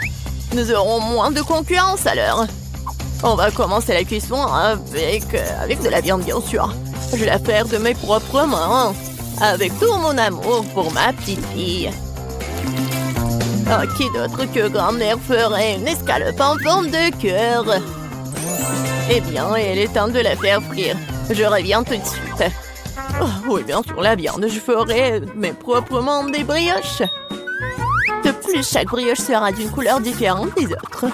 nous aurons moins de concurrence alors. On va commencer la cuisson avec de la viande, bien sûr. Je vais la faire de mes propres mains. Avec tout mon amour pour ma petite fille. Qui d'autre que grand-mère ferait une escalope en forme de cœur? Eh bien, il est temps de la faire frire. Je reviens tout de suite. Oh, oui, bien sûr, la viande. Je ferai mes propres mains des brioches. De plus, chaque brioche sera d'une couleur différente des autres.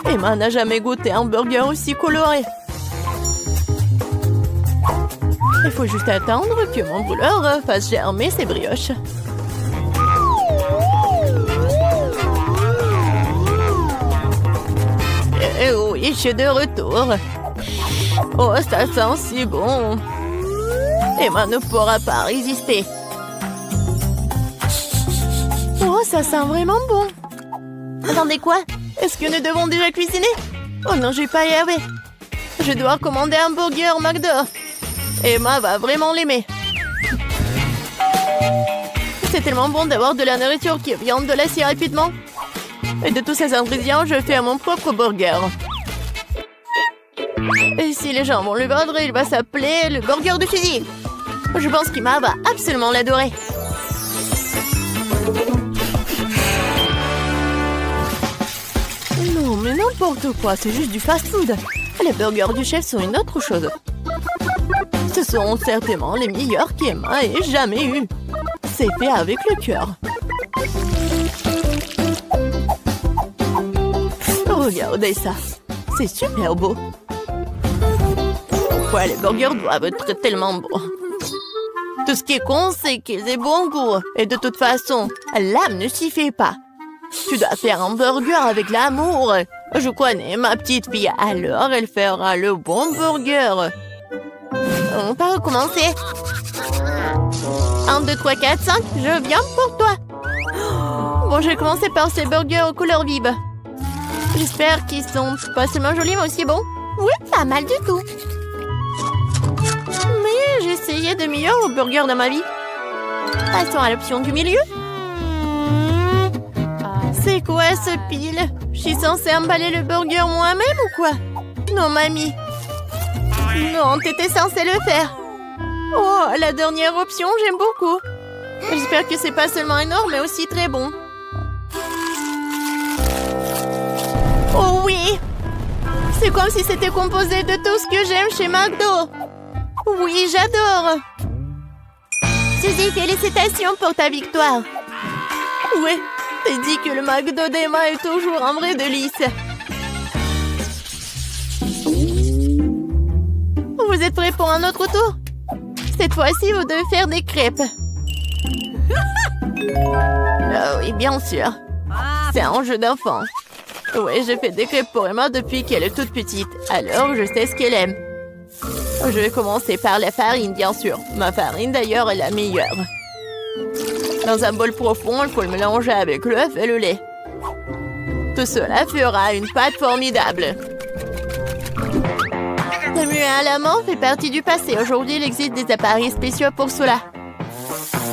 Emma n'a jamais goûté un burger aussi coloré. Il faut juste attendre que mon brûleur fasse germer ses brioches. Et oui, je suis de retour. Oh, ça sent si bon. Emma ne pourra pas résister. Oh, ça sent vraiment bon. Attendez, quoi? Est-ce que nous devons déjà cuisiner? Oh non, je vais pas y arriver. Je dois commander un burger McDo. Emma va vraiment l'aimer. C'est tellement bon d'avoir de la nourriture qui vient de là si rapidement. Et de tous ces ingrédients, je fais mon propre burger. Et si les gens vont le vendre, il va s'appeler le burger de Suzy. Je pense qu'Emma va absolument l'adorer. Non, mais n'importe quoi, c'est juste du fast-food. Les burgers du chef sont une autre chose. Ce sont certainement les meilleurs qu'Emma ait jamais eu. C'est fait avec le cœur. Regardez ça. C'est super beau. Pourquoi les burgers doivent être tellement bons? Tout ce qui est con, c'est qu'ils aient bon goût. Et de toute façon, l'âme ne s'y fait pas. Tu dois faire un burger avec l'amour. Je connais ma petite fille, alors elle fera le bon burger. On va recommencer. 1, 2, 3, 4, 5, je viens pour toi. Bon, je vais commencer par ces burgers aux couleurs vives. J'espère qu'ils sont pas seulement jolis, mais aussi bons. Oui, pas mal du tout. Mais j'ai essayé de meilleurs burgers dans ma vie. Passons à l'option du milieu. C'est quoi ce pile? Je suis censée emballer le burger moi-même ou quoi? Non, mamie. Non, t'étais censée le faire. Oh, la dernière option, j'aime beaucoup. J'espère que c'est pas seulement énorme, mais aussi très bon. Oh oui! C'est comme si c'était composé de tout ce que j'aime chez McDo. Oui, j'adore. Suzy, félicitations pour ta victoire. Oui, t'as dit que le McDo d'Emma est toujours un vrai délice. Vous êtes prêts pour un autre tour? Cette fois-ci, vous devez faire des crêpes. Ah oui, bien sûr. C'est un jeu d'enfant. Oui, je fais des crêpes pour Emma depuis qu'elle est toute petite. Alors, je sais ce qu'elle aime. Je vais commencer par la farine, bien sûr. Ma farine, d'ailleurs, est la meilleure. Dans un bol profond, il faut le mélanger avec l'œuf et le lait. Tout cela fera une pâte formidable. Le muet à la menthe fait partie du passé. Aujourd'hui, il existe des appareils spéciaux pour cela.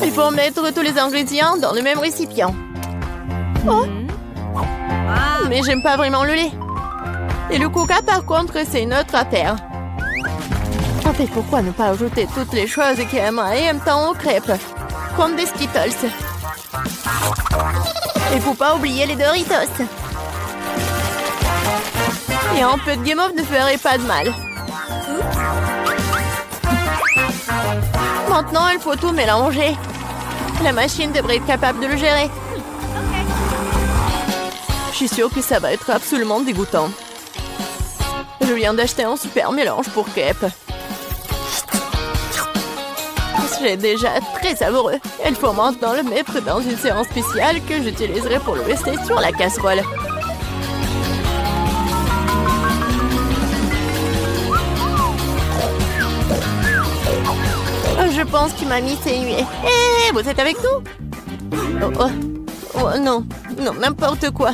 Il faut mettre tous les ingrédients dans le même récipient. Oh! Mais j'aime pas vraiment le lait. Et le coca, par contre, c'est une autre affaire. En fait, pourquoi ne pas ajouter toutes les choses qu'Emma aime tant aux crêpes? Comme des Skittles. Il faut pas oublier les Doritos. Et un peu de guimauve ne ferait pas de mal. Maintenant, il faut tout mélanger. La machine devrait être capable de le gérer. Je suis sûre que ça va être absolument dégoûtant. Je viens d'acheter un super mélange pour crêpes. C'est déjà très savoureux. Il faut maintenant le mettre dans une séance spéciale que j'utiliserai pour le rester sur la casserole. Je pense que mamie s'est nuée. Hé, vous êtes avec nous? Oh, non, n'importe quoi.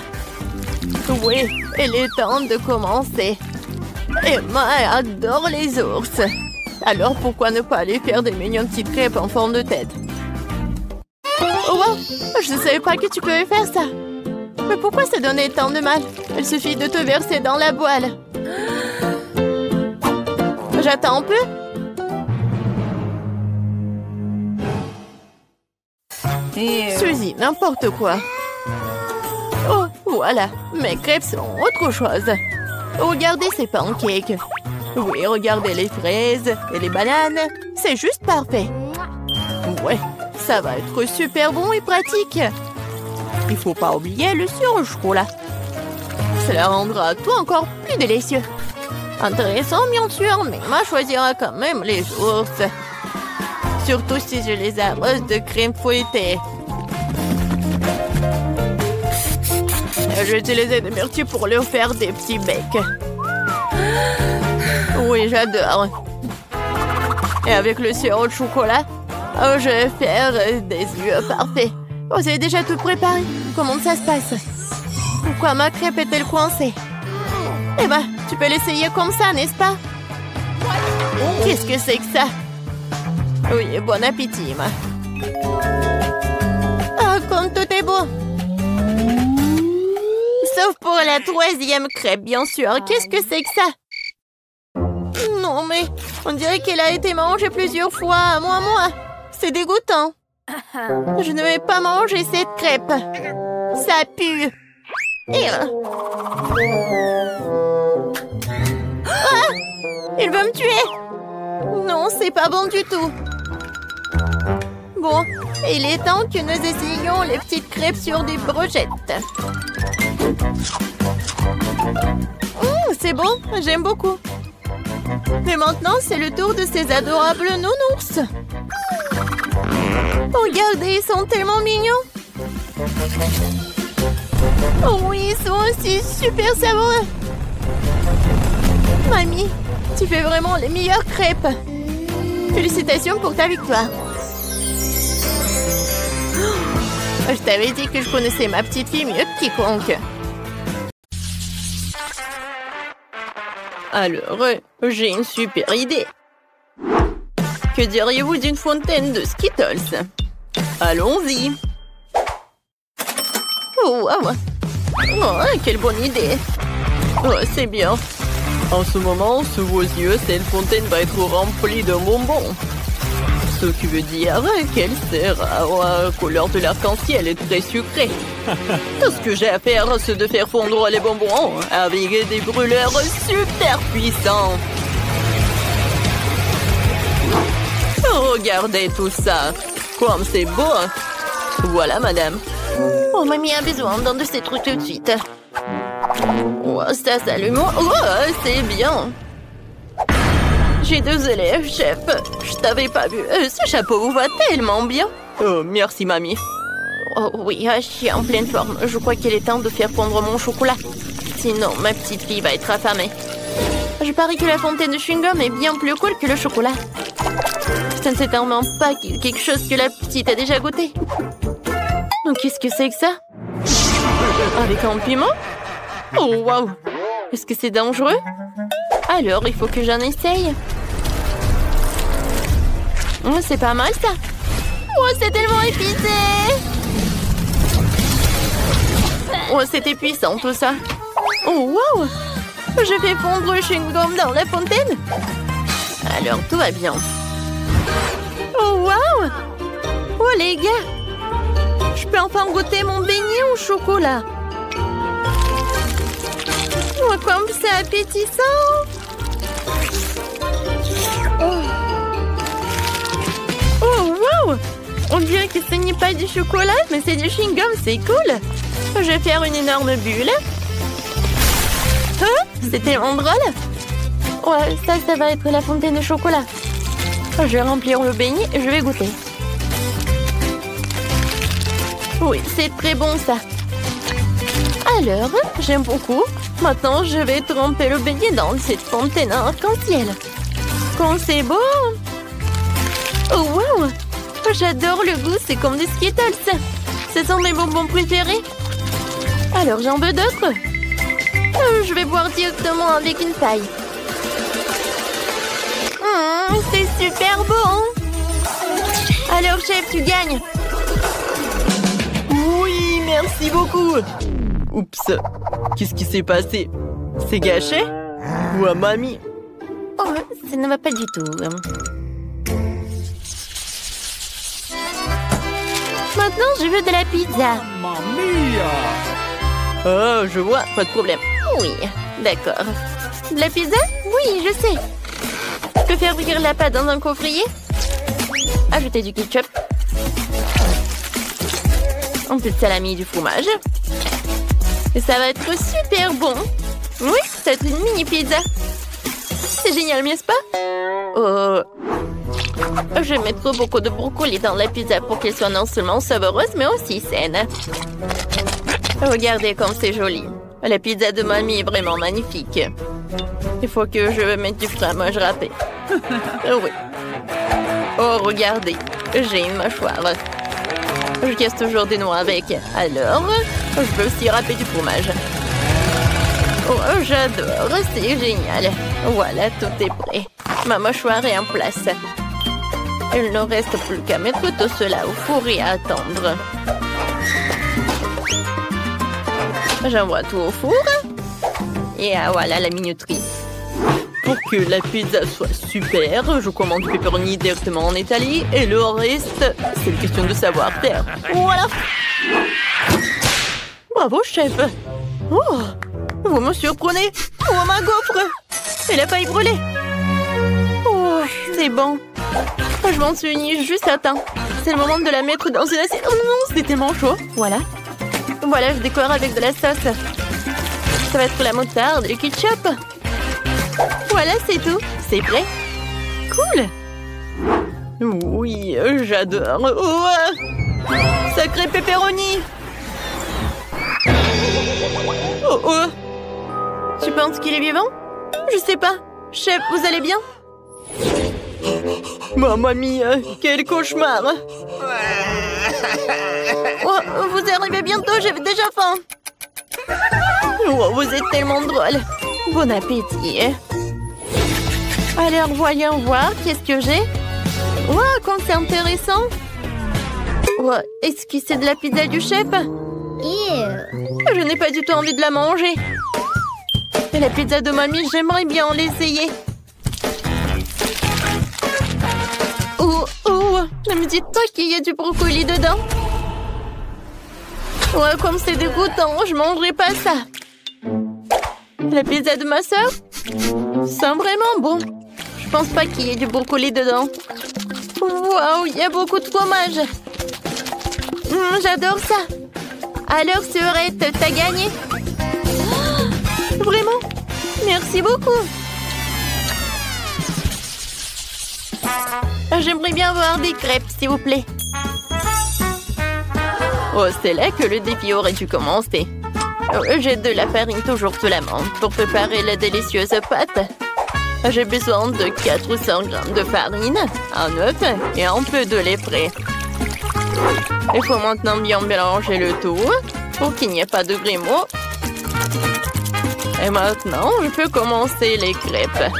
Oui, il est temps de commencer. Emma adore les ours. Alors pourquoi ne pas aller faire des mignonnes petites crêpes en forme de tête? Oh wow, je ne savais pas que tu pouvais faire ça. Mais pourquoi ça donnait tant de mal? Il suffit de te verser dans la poêle. J'attends un peu. Suzy, n'importe quoi. Oh, voilà, mes crêpes sont autre chose. Regardez ces pancakes. Oui, regardez les fraises et les bananes. C'est juste parfait. Ouais, ça va être super bon et pratique. Il faut pas oublier le sirop au chocolat. Cela rendra tout encore plus délicieux. Intéressant, bien sûr, mais Emma choisira quand même les ours. Surtout si je les arrose de crème fouettée. Je vais utiliser des myrtilles pour leur faire des petits becs. Oui, j'adore. Et avec le sirop de chocolat, je vais faire des yeux parfaits. Oh, c'est déjà tout préparé. Comment ça se passe? Pourquoi ma crêpe est-elle coincée? Eh ben, tu peux l'essayer comme ça, n'est-ce pas? Qu'est-ce que c'est que ça? Oui, bon appétit, Emma. Ah, comme tout est beau. Sauf pour la troisième crêpe, bien sûr. Qu'est-ce que c'est que ça? Non, mais on dirait qu'elle a été mangée plusieurs fois, moi. C'est dégoûtant. Je ne vais pas manger cette crêpe. Ça pue. Ah! Il veut me tuer. Non, c'est pas bon du tout. Bon, il est temps que nous essayions les petites crêpes sur des brochettes. C'est bon, j'aime beaucoup. Mais maintenant, c'est le tour de ces adorables nounours. Regardez, ils sont tellement mignons. Oh oui, ils sont aussi super savoureux. Mamie, tu fais vraiment les meilleures crêpes. Félicitations pour ta victoire. Je t'avais dit que je connaissais ma petite fille mieux que quiconque. Alors, j'ai une super idée. Que diriez-vous d'une fontaine de Skittles? Allons-y. Oh, wow. Oh, quelle bonne idée. Oh, c'est bien. En ce moment, sous vos yeux, cette fontaine va être remplie de bonbons. Ce qui veut dire qu'elle sera couleur de l'arc-en-ciel et très sucrée. Tout ce que j'ai à faire, c'est de faire fondre les bonbons avec des brûleurs super puissants. Regardez tout ça. Comme c'est beau. Voilà, madame. Oh, mamie a besoin d'un de ces trucs tout de suite. Oh, ça s'allume. Oh, c'est bien. J'ai désolé, chef. Je t'avais pas vu. Ce chapeau vous va tellement bien. Oh, merci, mamie. Oh oui, je suis en pleine forme. Je crois qu'il est temps de faire fondre mon chocolat. Sinon, ma petite fille va être affamée. Je parie que la fontaine de chewing-gum est bien plus cool que le chocolat. Ce n'est certainement pas quelque chose que la petite a déjà goûté. Donc, qu'est-ce que c'est que ça? Avec un piment? Oh, waouh! Est-ce que c'est dangereux? Alors, il faut que j'en essaye. Oh, c'est pas mal, ça. Oh, c'est tellement épicé! Oh, c'était puissant, tout ça. Oh, waouh! Je fais fondre le chewing-gum dans la fontaine. Alors, tout va bien. Oh, waouh! Oh, les gars! Je peux enfin goûter mon beignet au chocolat. Oh, comme c'est appétissant! Oh, wow! On dirait que ce n'est pas du chocolat, mais c'est du chewing-gum, c'est cool! Je vais faire une énorme bulle. Hein? C'est tellement drôle! Ouais, ça va être la fontaine de chocolat. Je vais remplir le beignet et je vais goûter. Oui, c'est très bon, ça. Alors, j'aime beaucoup. Maintenant, je vais tremper le beignet dans cette fontaine arc-en-ciel. Quand c'est beau! Oh, wow! J'adore le goût, c'est comme des Skittles. Ce sont mes bonbons préférés. Alors, j'en veux d'autres. Je vais boire directement avec une paille. C'est super bon! Alors, chef, tu gagnes. Oui, merci beaucoup. Oups, qu'est-ce qui s'est passé? C'est gâché? Ouah, mamie. Oh, ça ne va pas du tout. Maintenant, je veux de la pizza. Mamma mia! Oh, je vois, pas de problème. Oui, d'accord. De la pizza? Oui, je sais. Je peux faire cuire la pâte dans un coffrier. Ajouter du ketchup. Un peu de salami et du fromage. Et ça va être super bon. Oui, c'est une mini pizza. C'est génial, n'est-ce pas? Oh. Je vais mettre beaucoup de brocoli dans la pizza pour qu'elle soit non seulement savoureuse, mais aussi saine. Regardez comme c'est joli. La pizza de mamie est vraiment magnifique. Il faut que je mette du fromage râpé. Oui. Oh, regardez. J'ai une mâchoire. Je casse toujours des noix avec. Alors, je peux aussi râper du fromage. Oh, j'adore. C'est génial. Voilà, tout est prêt. Ma mâchoire est en place. Il ne reste plus qu'à mettre tout cela au four et à attendre. J'envoie tout au four. Et voilà la minuterie. Pour que la pizza soit super, je commande du pepperoni directement en Italie et le reste, c'est une question de savoir-faire. Voilà. Bravo, chef. Oh, vous me surprenez. Oh, ma gaufre. Elle a failli brûler. Oh, c'est bon. Je m'en suis juste à temps. C'est le moment de la mettre dans une assiette. Oh non, c'est tellement chaud. Voilà. Voilà, je décore avec de la sauce. Ça va être la moutarde, le ketchup. Voilà, c'est tout. C'est prêt. Cool. Oui, j'adore. Oh, sacré pepperoni. oh, oh. Tu penses qu'il est vivant? Je sais pas. Chef, vous allez bien? Mamma mia, quel cauchemar! Oh, vous arrivez bientôt, j'ai déjà faim. Oh, vous êtes tellement drôle. Bon appétit. Alors, voyons voir, qu'est-ce que j'ai? Wow, comme c'est intéressant. Oh, est-ce que c'est de la pizza du chef? Je n'ai pas du tout envie de la manger. Et la pizza de mamie, j'aimerais bien l'essayer. Oh, ne me dites pas qu'il y a du brocoli dedans. Ouais, comme c'est dégoûtant, je mangerai pas ça. La pizza de ma sœur sent vraiment bon. Je pense pas qu'il y ait du brocoli dedans. Waouh, il y a beaucoup de fromage. J'adore ça. Alors, Sœurette, t'as gagné. Vraiment? Merci beaucoup. J'aimerais bien voir des crêpes, s'il vous plaît. Oh, c'est là que le défi aurait dû commencer. J'ai de la farine toujours sous la main pour préparer la délicieuse pâte. J'ai besoin de 400 grammes de farine, un œuf et un peu de lait frais. Il faut maintenant bien mélanger le tout pour qu'il n'y ait pas de grumeaux. Et maintenant, je peux commencer les crêpes.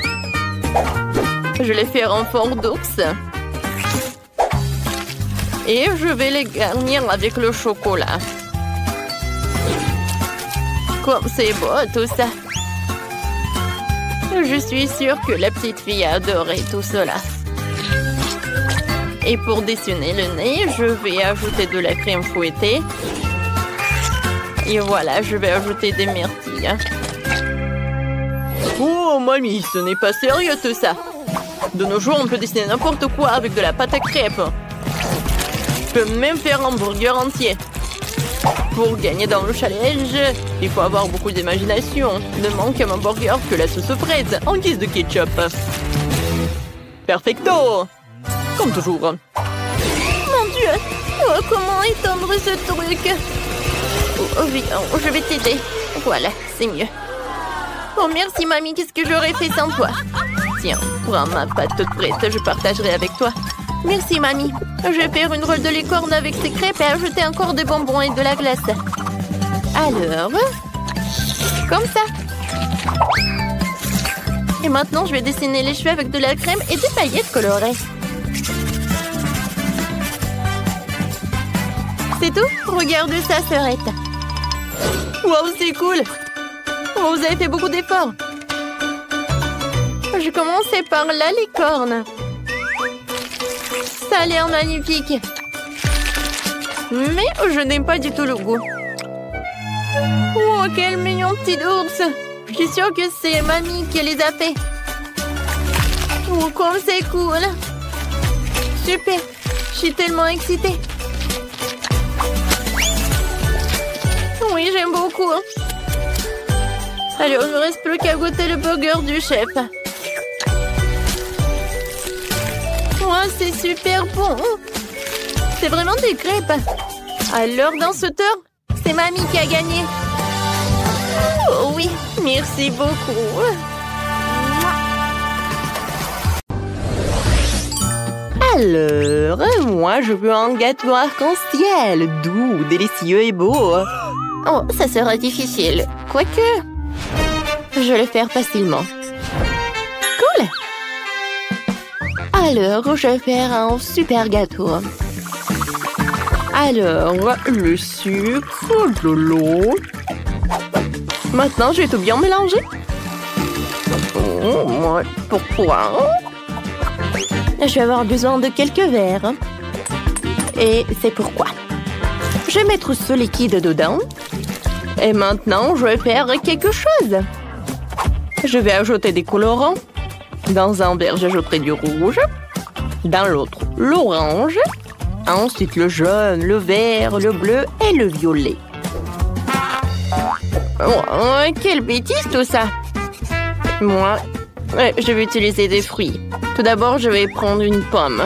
Je les fais en forme d'ours. Et je vais les garnir avec le chocolat. Comme c'est beau tout ça. Je suis sûre que la petite fille a adoré tout cela. Et pour dessiner le nez, je vais ajouter de la crème fouettée. Et voilà, je vais ajouter des myrtilles. Oh, mamie, ce n'est pas sérieux tout ça. De nos jours, on peut dessiner n'importe quoi avec de la pâte à crêpes. Je peux même faire un burger entier. Pour gagner dans le challenge, il faut avoir beaucoup d'imagination. Ne manque à mon burger que la sauce fraise en guise de ketchup. Perfecto! Comme toujours. Mon Dieu! Oh, comment étendre ce truc? Oh, oui, oh, je vais t'aider. Voilà, c'est mieux. Oh, merci, mamie. Qu'est-ce que j'aurais fait sans toi? Tiens, prends ma pâte toute prête. Je partagerai avec toi. Merci, mamie. Je vais faire une rôle de licorne avec ces crêpes et ajouter encore des bonbons et de la glace. Alors, comme ça. Et maintenant, je vais dessiner les cheveux avec de la crème et des paillettes colorées. C'est tout? Regarde ça, sœurette. Wow, c'est cool! Oh, vous avez fait beaucoup d'efforts. Je commençais par la licorne. Ça a l'air magnifique. Mais je n'aime pas du tout le goût. Oh, quel mignon petit ours. Je suis sûre que c'est mamie qui les a fait. Oh, comme c'est cool. Super. Je suis tellement excitée. Oui, j'aime beaucoup. Alors, il ne me reste plus qu'à goûter le burger du chef. Oh, c'est super bon. C'est vraiment des crêpes. Alors, dans ce tour, c'est mamie qui a gagné. Oh oui, merci beaucoup. Alors, moi, je veux un gâteau arc-en-ciel, doux, délicieux et beau. Oh, ça sera difficile. Quoique, je vais le faire facilement. Cool. Alors, je vais faire un super gâteau. Alors, le sucre, de l'eau. Maintenant, je vais tout bien mélanger. Oh, pourquoi? Je vais avoir besoin de quelques verres. Et c'est pourquoi. Je vais mettre ce liquide dedans. Et maintenant, je vais faire quelque chose. Je vais ajouter des colorants. Dans un verre, j'ajouterai du rouge. Dans l'autre, l'orange. Ensuite, le jaune, le vert, le bleu et le violet. Oh, quelle bêtise tout ça! Moi, je vais utiliser des fruits. Tout d'abord, je vais prendre une pomme.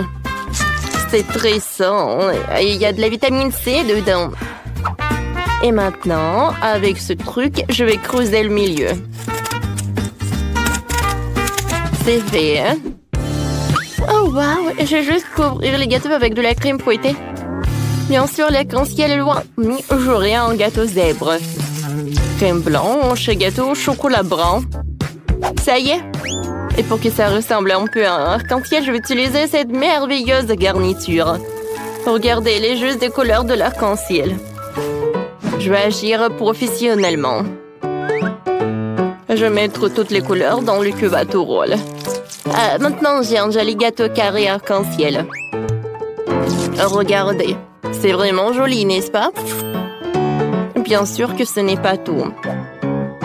C'est très sain. Il y a de la vitamine C dedans. Et maintenant, avec ce truc, je vais creuser le milieu. C'est fait, hein? Oh, waouh! Je vais juste couvrir les gâteaux avec de la crème fouettée. Bien sûr, l'arc-en-ciel est loin. Mais j'aurai un gâteau zèbre. Crème blanche, gâteau au chocolat brun. Ça y est. Et pour que ça ressemble un peu à un arc-en-ciel, je vais utiliser cette merveilleuse garniture. Regardez, elle est juste des couleurs de l'arc-en-ciel. Je vais agir professionnellement. Je vais mettre toutes les couleurs dans le cube à tout rôle. Maintenant, j'ai un joli gâteau carré arc-en-ciel. Regardez, c'est vraiment joli, n'est-ce pas? Bien sûr que ce n'est pas tout.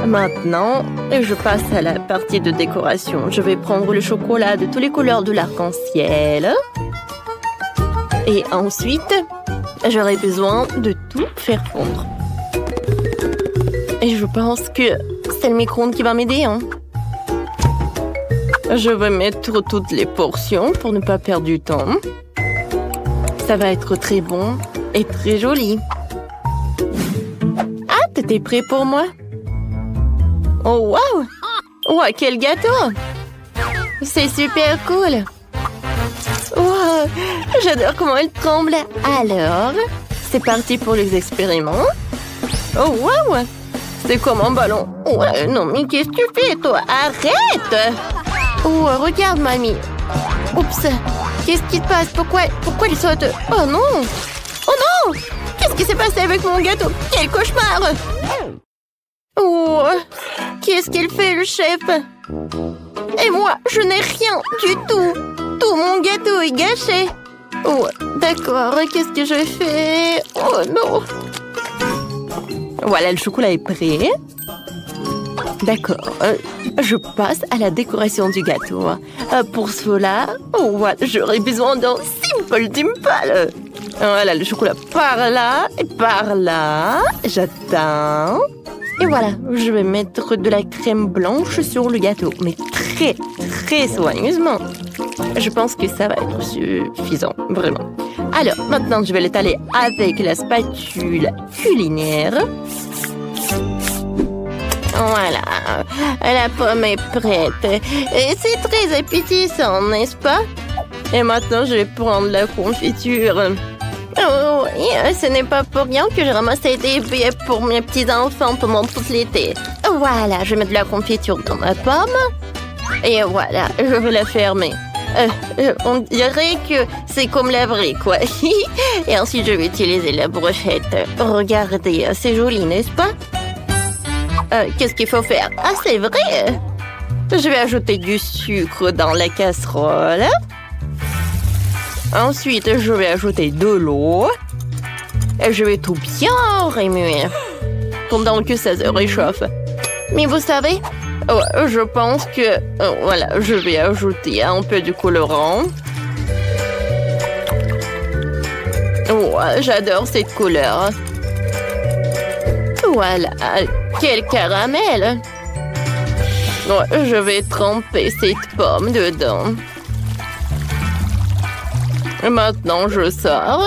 Maintenant, je passe à la partie de décoration. Je vais prendre le chocolat de toutes les couleurs de l'arc-en-ciel. Et ensuite, j'aurai besoin de tout faire fondre. Et je pense que c'est le micro-ondes qui va m'aider, hein? Je vais mettre toutes les portions pour ne pas perdre du temps. Ça va être très bon et très joli. Ah, t'étais prêt pour moi? Oh, wow! Wow, quel gâteau! C'est super cool! Wow! J'adore comment elle tremble! Alors, c'est parti pour les expériments. Oh, wow! C'est comme un ballon. Ouais, non, mais qu'est-ce que tu fais, toi? Arrête! Oh, regarde, mamie. Oups! Qu'est-ce qui te passe? Pourquoi il saute? Oh non! Oh non! Qu'est-ce qui s'est passé avec mon gâteau? Quel cauchemar! Oh! Qu'est-ce qu'il fait, le chef? Et moi, je n'ai rien du tout! Tout mon gâteau est gâché! Oh, d'accord, qu'est-ce que je fais? Oh non! Voilà, le chocolat est prêt. D'accord, je passe à la décoration du gâteau. Pour cela, oh, voilà, j'aurais besoin d'un Simple Dimple. Voilà, le chocolat par là et par là. J'attends. Et voilà, je vais mettre de la crème blanche sur le gâteau, mais très, très soigneusement. Je pense que ça va être suffisant, vraiment. Alors, maintenant, je vais l'étaler avec la spatule culinaire. Voilà, la pomme est prête. Et c'est très appétissant, n'est-ce pas? Et maintenant, je vais prendre la confiture. Oh, et ce n'est pas pour rien que j'ai ramassé des billets pour mes petits-enfants pendant tout l'été. Voilà, je mets de la confiture dans ma pomme. Et voilà, je vais la fermer. On dirait que c'est comme la vraie, quoi. Et ensuite, je vais utiliser la brochette. Regardez, c'est joli, n'est-ce pas? Qu'est-ce qu'il faut faire? Ah, c'est vrai! Je vais ajouter du sucre dans la casserole. Ensuite, je vais ajouter de l'eau. Et je vais tout bien remuer pendant que ça se réchauffe. Mais vous savez, je pense que... voilà, je vais ajouter un peu de colorant. Oh, j'adore cette couleur. Voilà, quel caramel! Je vais tremper cette pomme dedans. Maintenant, je sors.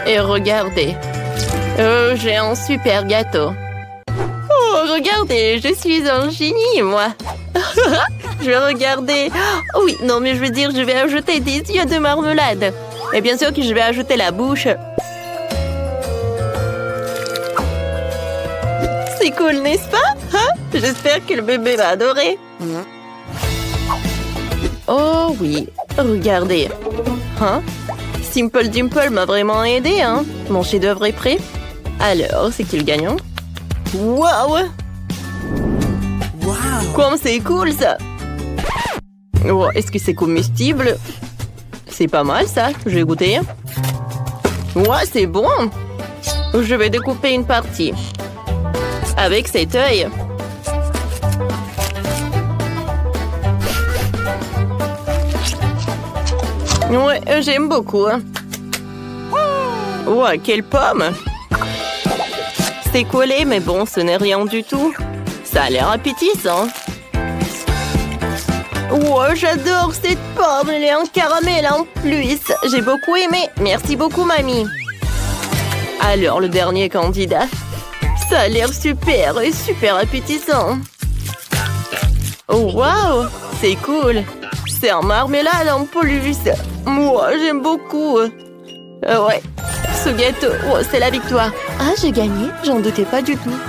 Et regardez, j'ai un super gâteau. Oh, regardez, je suis un génie, moi. Je vais regarder. Oh, oui, non, mais je veux dire, je vais ajouter des yeux de marmelade. Et bien sûr que je vais ajouter la bouche. C'est cool, n'est-ce pas? Hein? J'espère que le bébé va adorer. Oh oui, regardez. Hein? Simple Dimple m'a vraiment aidé, hein? Mon chef-d'œuvre est prêt. Alors, c'est qui le gagnant? Waouh! Comme c'est cool, ça! Oh, est-ce que c'est comestible? C'est pas mal, ça. Je vais goûter. Ouais, c'est bon. Je vais découper une partie. Avec cet œil. Ouais, j'aime beaucoup. Ouah, quelle pomme! C'est collé, mais bon, ce n'est rien du tout. Ça a l'air appétissant. Ouah, j'adore cette pomme, elle est en caramel en plus. J'ai beaucoup aimé. Merci beaucoup, mamie. Alors, le dernier candidat. Ça a l'air super et super appétissant. Oh, waouh! C'est cool! C'est en marmelade en plus. Moi, j'aime beaucoup. Ouais, ce gâteau, oh, c'est la victoire. Ah, j'ai gagné, j'en doutais pas du tout.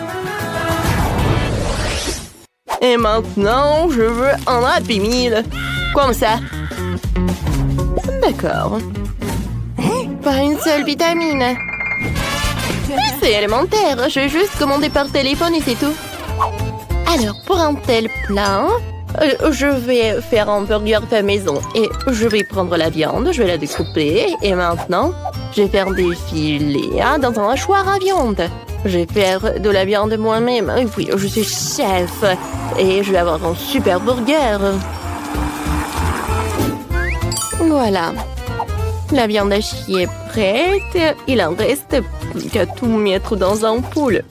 Et maintenant, je veux un Happy Meal. Comme ça. D'accord. Pas une seule vitamine. C'est élémentaire, je vais juste commander par téléphone et c'est tout. Alors, pour un tel plat, je vais faire un burger fait maison. Et je vais prendre la viande, je vais la découper. Et maintenant, je vais faire des filets dans un hachoir à viande. Je vais faire de la viande moi-même. Oui, je suis chef. Et je vais avoir un super burger. Voilà. La viande hachée est prête. Il en reste plus qu'à tout mettre dans un poule.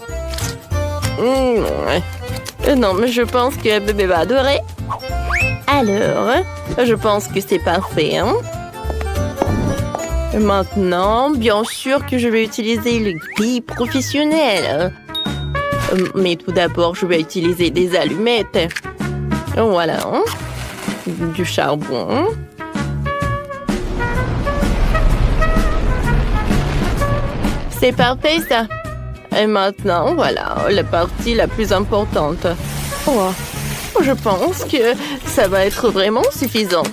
Non, mais je pense que bébé va adorer. Alors, je pense que c'est parfait, hein? Maintenant, bien sûr que je vais utiliser le grille professionnel. Mais tout d'abord, je vais utiliser des allumettes. Voilà. Du charbon. C'est parfait, ça. Et maintenant, voilà, la partie la plus importante. Oh, je pense que ça va être vraiment suffisant.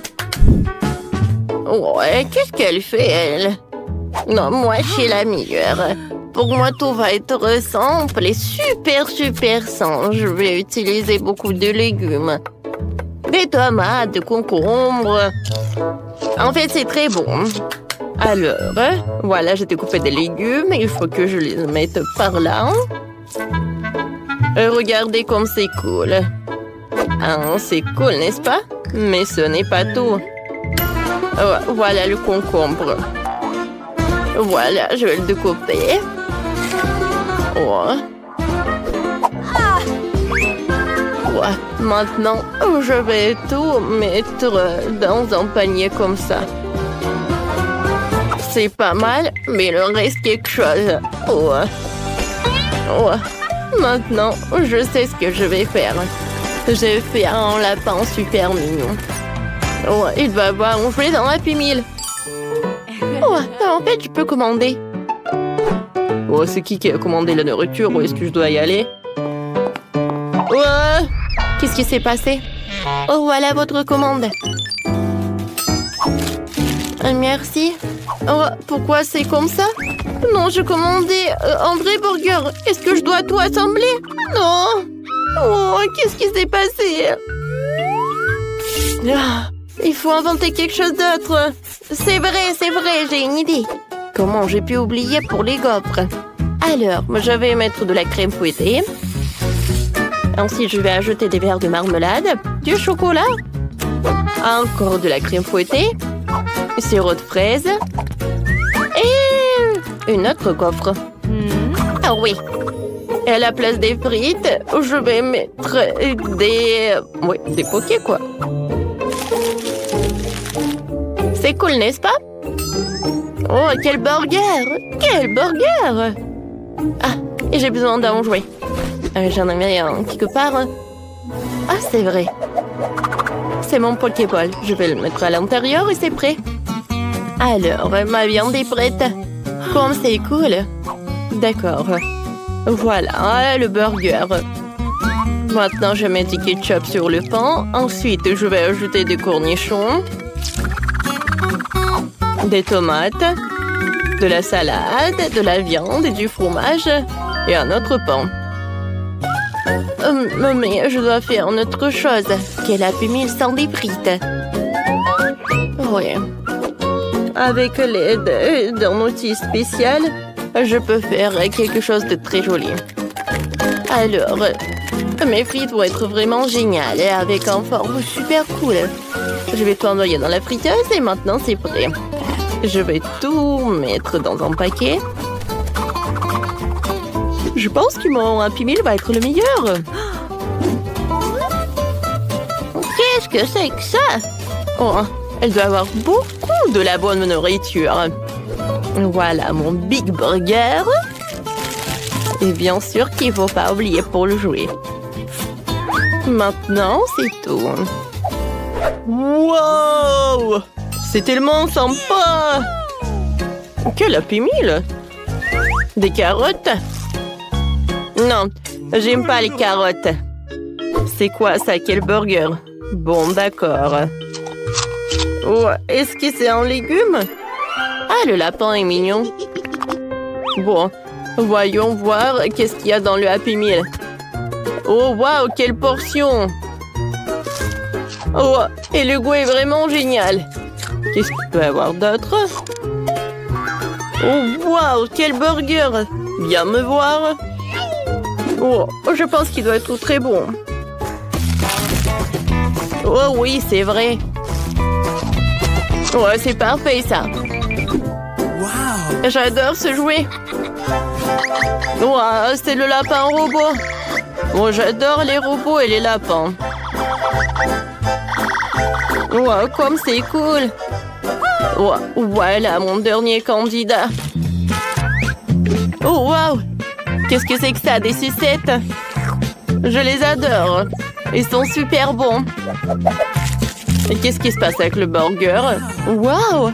Ouais, qu'est-ce qu'elle fait, elle? Non, moi, je suis la meilleure. Pour moi, tout va être simple et super simple. Je vais utiliser beaucoup de légumes. Des tomates, des concombres. En fait, c'est très bon. Alors, voilà, j'ai découpé des légumes. Il faut que je les mette par là. Regardez comme c'est cool. Ah, c'est cool, n'est-ce pas? Mais ce n'est pas tout. Voilà le concombre. Voilà, je vais le découper. Maintenant, je vais tout mettre dans un panier comme ça. C'est pas mal, mais il reste quelque chose. Maintenant, je sais ce que je vais faire. J'ai fait un lapin super mignon. Il va avoir un jouet dans Happy Meal. En fait, je peux commander. C'est qui a commandé la nourriture? Où est-ce que je dois y aller? Qu'est-ce qui s'est passé? Voilà votre commande. Merci. Pourquoi c'est comme ça? Non, je commandais un vrai burger. Est-ce que je dois tout assembler? Non. Qu'est-ce qui s'est passé? Il faut inventer quelque chose d'autre. C'est vrai, j'ai une idée. Comment j'ai pu oublier pour les gaufres? Alors, je vais mettre de la crème fouettée. Ensuite, je vais ajouter des verres de marmelade, du chocolat, encore de la crème fouettée, sirop de fraise et une autre gaufre. Ah oui. Et à la place des frites, je vais mettre des pokés, quoi. C'est cool, n'est-ce pas? Quel burger! Quel burger! Ah, et j'ai besoin d'un jouet. J'en ai un quelque part. Ah, c'est vrai. C'est mon Pokéball. Je vais le mettre à l'intérieur et c'est prêt. Alors, ma viande est prête. Comme c'est cool. D'accord. Voilà, le burger. Maintenant, je mets du ketchup sur le pain. Ensuite, je vais ajouter des cornichons, des tomates, de la salade, de la viande et du fromage et un autre pain. Mais je dois faire une autre chose. Quel Happy Meal sans des frites? Oui. Avec l'aide d'un outil spécial, je peux faire quelque chose de très joli. Alors, mes frites vont être vraiment géniales avec un forme super cool. Je vais tout envoyer dans la friteuse et maintenant c'est prêt. Je vais tout mettre dans un paquet. Je pense que mon Happy Meal va être le meilleur. Qu'est-ce que c'est que ça? Elle doit avoir beaucoup de la bonne nourriture. Voilà mon Big Burger. Et bien sûr qu'il ne faut pas oublier pour le jouer. Maintenant, c'est tout. Wow! C'est tellement sympa! Quel Happy Meal! Des carottes? Non, j'aime pas les carottes. C'est quoi ça? Quel burger? Bon, d'accord. Est-ce que c'est un légume? Ah, le lapin est mignon. Bon, voyons voir qu'est-ce qu'il y a dans le Happy Meal. Oh, waouh, quelle portion! Oh, et le goût est vraiment génial. Qu'est-ce qu'il peut y avoir d'autre? Oh, waouh, quel burger! Viens me voir. Oh, je pense qu'il doit être très bon. Oh oui, c'est vrai. Ouais, c'est parfait, ça. Wow. J'adore ce jouet. Wow, c'est le lapin robot. Bon, j'adore les robots et les lapins. Wow, comme c'est cool. Wow, voilà mon dernier candidat. Oh, wow. Qu'est-ce que c'est que ça, des sucettes? Je les adore. Ils sont super bons. Et qu'est-ce qui se passe avec le burger? Wow!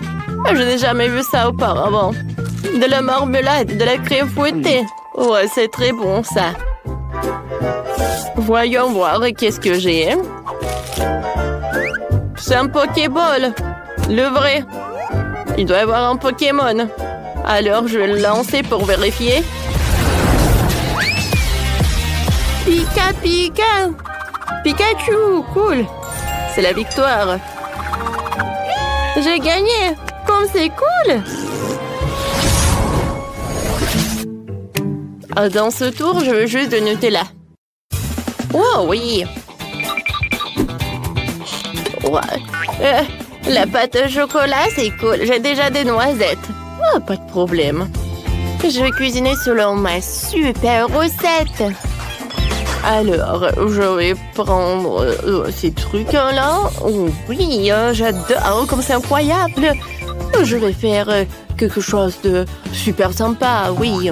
Je n'ai jamais vu ça auparavant. De la marmelade, de la crème fouettée. Ouais, c'est très bon, ça. Voyons voir, qu'est-ce que j'ai? C'est un Pokéball. Le vrai. Il doit y avoir un Pokémon. Alors, je vais le lancer pour vérifier. Pika, Pika! Pikachu! Cool! C'est la victoire. J'ai gagné! Comme c'est cool! Dans ce tour, je veux juste de Nutella. Oh oui! Ouais. La pâte au chocolat, c'est cool. J'ai déjà des noisettes. Oh, pas de problème. Je vais cuisiner selon ma super recette. Alors, je vais prendre ces trucs-là. Oh, oui, j'adore, comme c'est incroyable. Je vais faire quelque chose de super sympa, oui.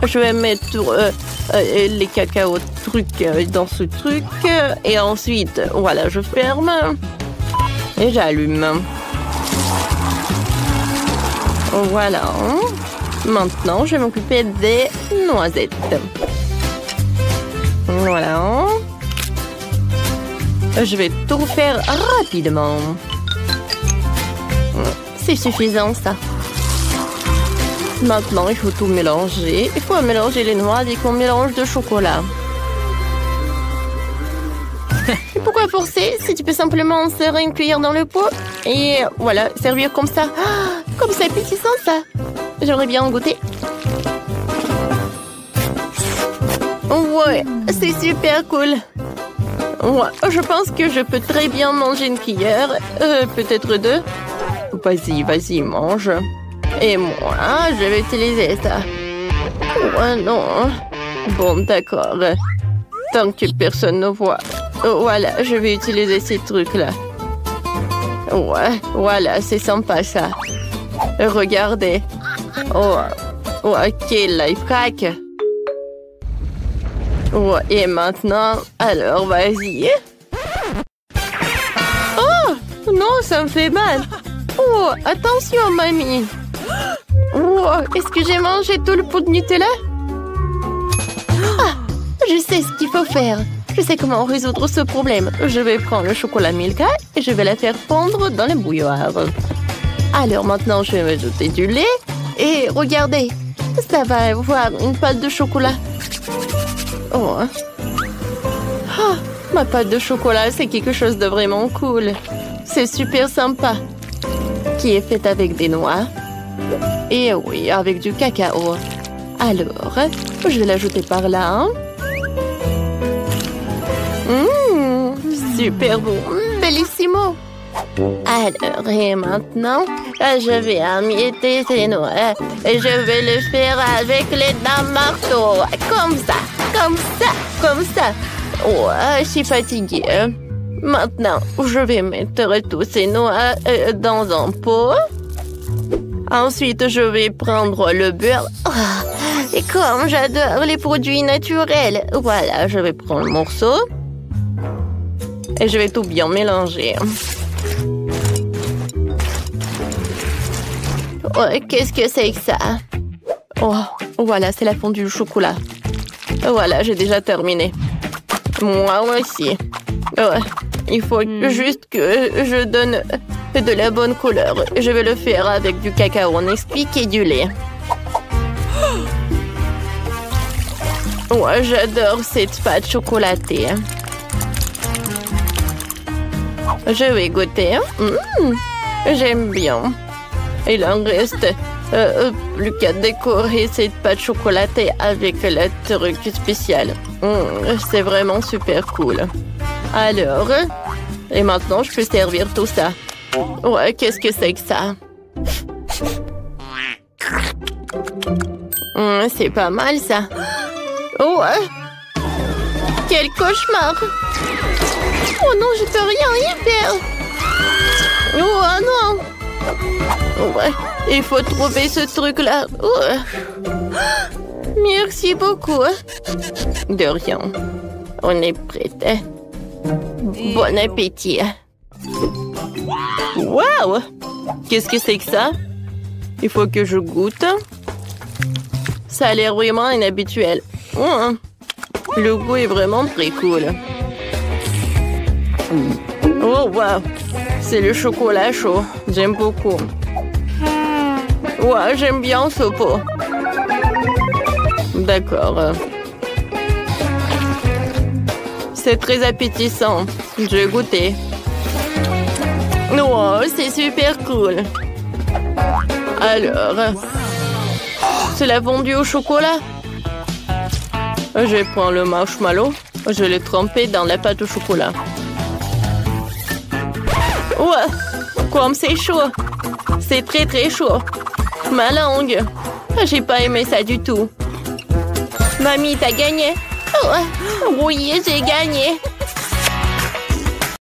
Je vais mettre les cacao trucs dans ce truc. Et ensuite, voilà, je ferme. Et j'allume. Voilà. Maintenant, je vais m'occuper des noisettes. Voilà. Je vais tout faire rapidement. C'est suffisant, ça. Maintenant, il faut tout mélanger. Il faut mélanger les noix et qu'on mélange de chocolat. Et pourquoi forcer si tu peux simplement insérer une cuillère dans le pot et voilà, servir comme ça. Ah, comme c'est appétissant, ça. J'aimerais bien en goûter. Ouais, c'est super cool. Ouais, je pense que je peux très bien manger une cuillère. Peut-être deux. Vas-y, vas-y, mange. Et moi, je vais utiliser ça. Ouais, non. Bon, d'accord. Tant que personne ne voit. Voilà, je vais utiliser ces trucs-là. Ouais, voilà, c'est sympa, ça. Regardez. Oh, quel life hack. Ouais, et maintenant, alors, vas-y. Oh, non, ça me fait mal. Oh, attention, mamie. Oh, est-ce que j'ai mangé tout le pot de Nutella? Ah, je sais ce qu'il faut faire. Je sais comment résoudre ce problème. Je vais prendre le chocolat Milka et je vais la faire fondre dans le bouilloire. Alors maintenant, je vais ajouter du lait. Et regardez, ça va avoir une pâte de chocolat. Oh. Ah, ma pâte de chocolat, c'est quelque chose de vraiment cool. C'est super sympa. Qui est faite avec des noix. Et oui, avec du cacao. Alors, je vais l'ajouter par là. Super bon. Bellissimo. Alors, et maintenant, je vais emietter ces noix. Et je vais le faire avec les dents marteau. Comme ça, comme ça, comme ça. Ouais, je suis fatiguée. Maintenant, je vais mettre tous ces noix dans un pot. Ensuite, je vais prendre le beurre. Oh, et comme j'adore les produits naturels. Voilà, je vais prendre le morceau. Et je vais tout bien mélanger. Oh, qu'est-ce que c'est que ça? Oh, voilà, c'est la fondue au chocolat. Voilà, j'ai déjà terminé. Moi aussi. Oh, il faut juste que je donne de la bonne couleur. Je vais le faire avec du cacao Nesquik et du lait. Ouais, j'adore cette pâte chocolatée. Je vais goûter. J'aime bien. Il en reste plus qu'à décorer cette pâte chocolatée avec le truc spécial. C'est vraiment super cool. Alors, et maintenant, je peux servir tout ça. Ouais, qu'est-ce que c'est que ça? C'est pas mal, ça. Oh, quel cauchemar! Oh non, je peux rien y faire. Oh non. Ouais, il faut trouver ce truc-là. Merci beaucoup. De rien. On est prêt. Bon appétit. Wow! Qu'est-ce que c'est que ça? Il faut que je goûte. Ça a l'air vraiment inhabituel. Le goût est vraiment très cool. Oh, wow! C'est le chocolat chaud. J'aime beaucoup. Ouais, j'aime bien ce pot. D'accord. C'est très appétissant. Je vais goûter. Oh, c'est super cool. Alors, c'est la fondue au chocolat. Je prends le marshmallow. Je l'ai trempé dans la pâte au chocolat. Ouais, comme c'est chaud. C'est très très chaud. Ma langue. J'ai pas aimé ça du tout. Mamie, t'as gagné? Oh, oui, j'ai gagné.